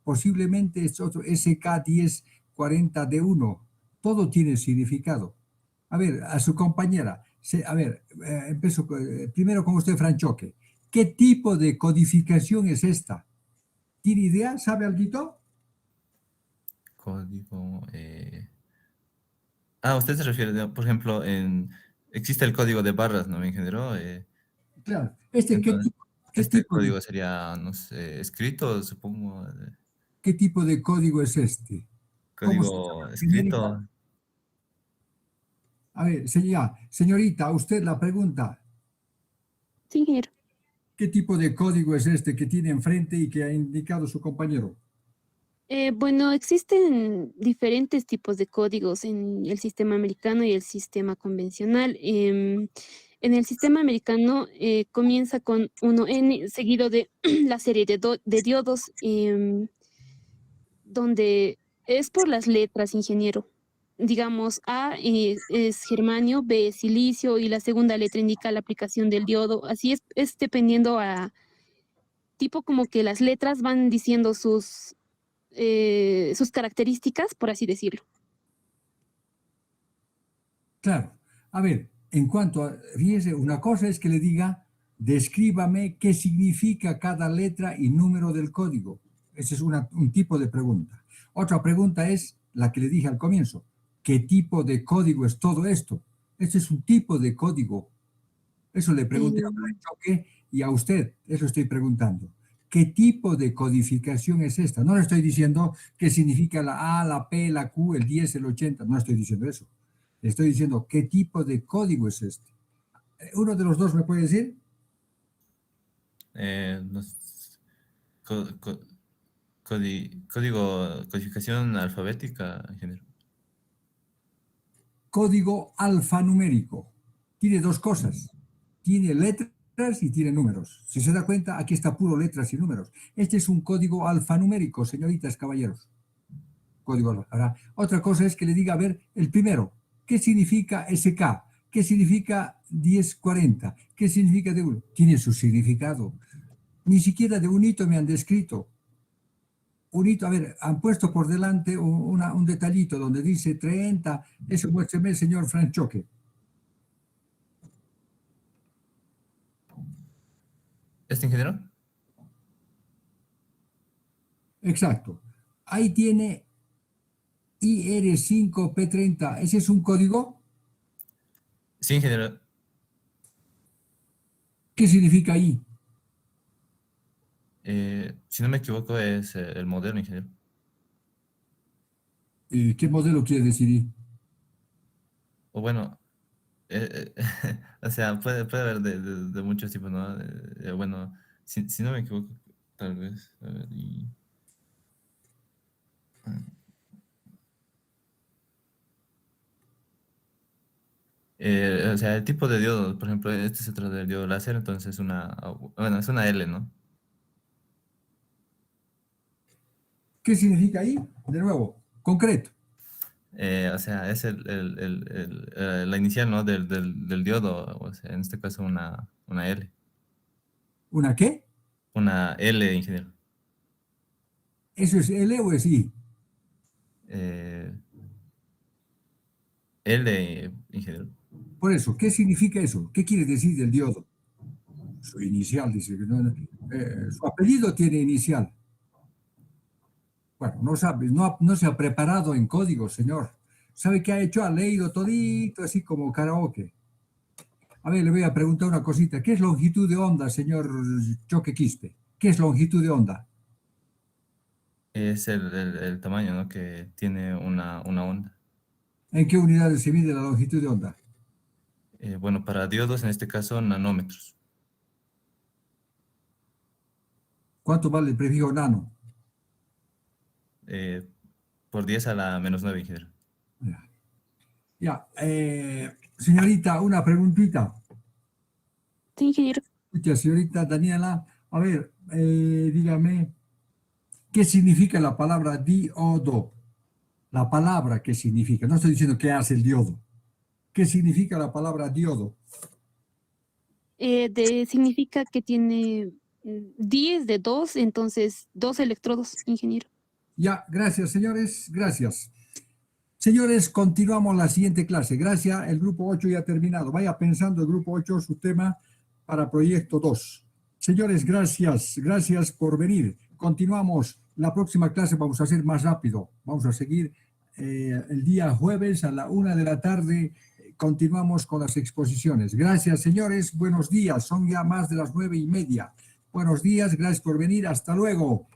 Posiblemente es otro SK1040D1. Todo tiene significado. A ver, a su compañera. Empiezo primero con usted, Franchoque. ¿Qué tipo de codificación es esta? ¿Tiene idea? ¿Sabe algo? Código. Usted se refiere, por ejemplo, existe el código de barras, ¿no, ingeniero? Claro. Entonces, ¿Qué este tipo código sería, no sé, escrito, supongo. ¿Qué tipo de código es este? ¿Cómo se Código llama? escrito. A ver, señorita, a usted la pregunta, Sí, ingeniero. ¿qué tipo de código es este que tiene enfrente y que ha indicado su compañero? Bueno, existen diferentes tipos de códigos en el sistema americano y el sistema convencional. En el sistema americano comienza con 1N seguido de la serie de diodos, donde es por las letras, ingeniero. Digamos, A es germanio, B es silicio y la segunda letra indica la aplicación del diodo. Así es dependiendo tipo como que las letras van diciendo sus características, por así decirlo. Claro. A ver, en cuanto a, fíjese, una cosa es que le diga, descríbame qué significa cada letra y número del código. Ese es un tipo de pregunta. Otra pregunta es la que le dije al comienzo. ¿Qué tipo de código es todo esto? Este es un tipo de código. Eso le pregunté a Franchoque y a usted. Eso estoy preguntando. ¿Qué tipo de codificación es esta? No le estoy diciendo qué significa la A, la P, la Q, el 10, el 80. No estoy diciendo eso. Le estoy diciendo qué tipo de código es este. ¿Uno de los dos me puede decir? Codificación alfabética, ingeniero. Código alfanumérico. Tiene dos cosas. Tiene letras y tiene números. Si se da cuenta, aquí está puro letras y números. Este es un código alfanumérico, señoritas, caballeros. Código alfa. Ahora, otra cosa es que le diga, a ver, el primero, ¿qué significa SK? ¿Qué significa 1040? ¿Qué significa de uno? Tiene su significado. Ni siquiera de un hito me han descrito. Un hito, a ver, han puesto por delante un detallito donde dice 30. Eso muéstreme, señor Franchoque. ¿Este ingeniero? Exacto. Ahí tiene IR5P30. ¿Ese es un código? Sí, ingeniero. ¿Qué significa I? Si no me equivoco, es el modelo, ingeniero. ¿Qué modelo quiere decir I? O bueno, o sea, puede haber de muchos tipos, ¿no? Bueno, si no me equivoco, tal vez. A ver, o sea, el tipo de diodo, por ejemplo, este se trata del diodo láser, entonces es una L, ¿no? ¿Qué significa I? De nuevo, concreto. O sea, es la inicial, ¿no? Del diodo, o sea, en este caso una L. ¿Una qué? Una L, ingeniero. ¿Eso es L o es I? L, ingeniero. Por eso, ¿qué significa eso? ¿Qué quiere decir del diodo? Su inicial, dice. Su apellido tiene inicial. Bueno, no sabe, no se ha preparado en código, señor. ¿Sabe qué ha hecho? Ha leído todito, así como karaoke. A ver, le voy a preguntar una cosita. ¿Qué es longitud de onda, señor Choque Quispe? ¿Qué es longitud de onda? Es el tamaño, ¿no? Que tiene una onda. ¿En qué unidades se mide la longitud de onda? Bueno, para diodos, en este caso, nanómetros. ¿Cuánto vale el prefijo nano? Por 10 a la menos 9, ingeniero. Ya, señorita, una preguntita. Sí, ingeniero. Escucha, señorita Daniela, a ver, dígame, ¿qué significa la palabra diodo? La palabra, ¿qué significa? No estoy diciendo qué hace el diodo. ¿Qué significa la palabra diodo? Significa que tiene 10 de 2, entonces 2 electrodos, ingeniero. Ya, gracias, señores, gracias. Señores, continuamos la siguiente clase. Gracias, el grupo 8 ya ha terminado. Vaya pensando el grupo 8 su tema para proyecto 2. Señores, gracias por venir. Continuamos. La próxima clase vamos a hacer más rápido. Vamos a seguir el día jueves a la 1 de la tarde. Continuamos con las exposiciones. Gracias, señores. Buenos días. Son ya más de las 9:30. Buenos días. Gracias por venir. Hasta luego.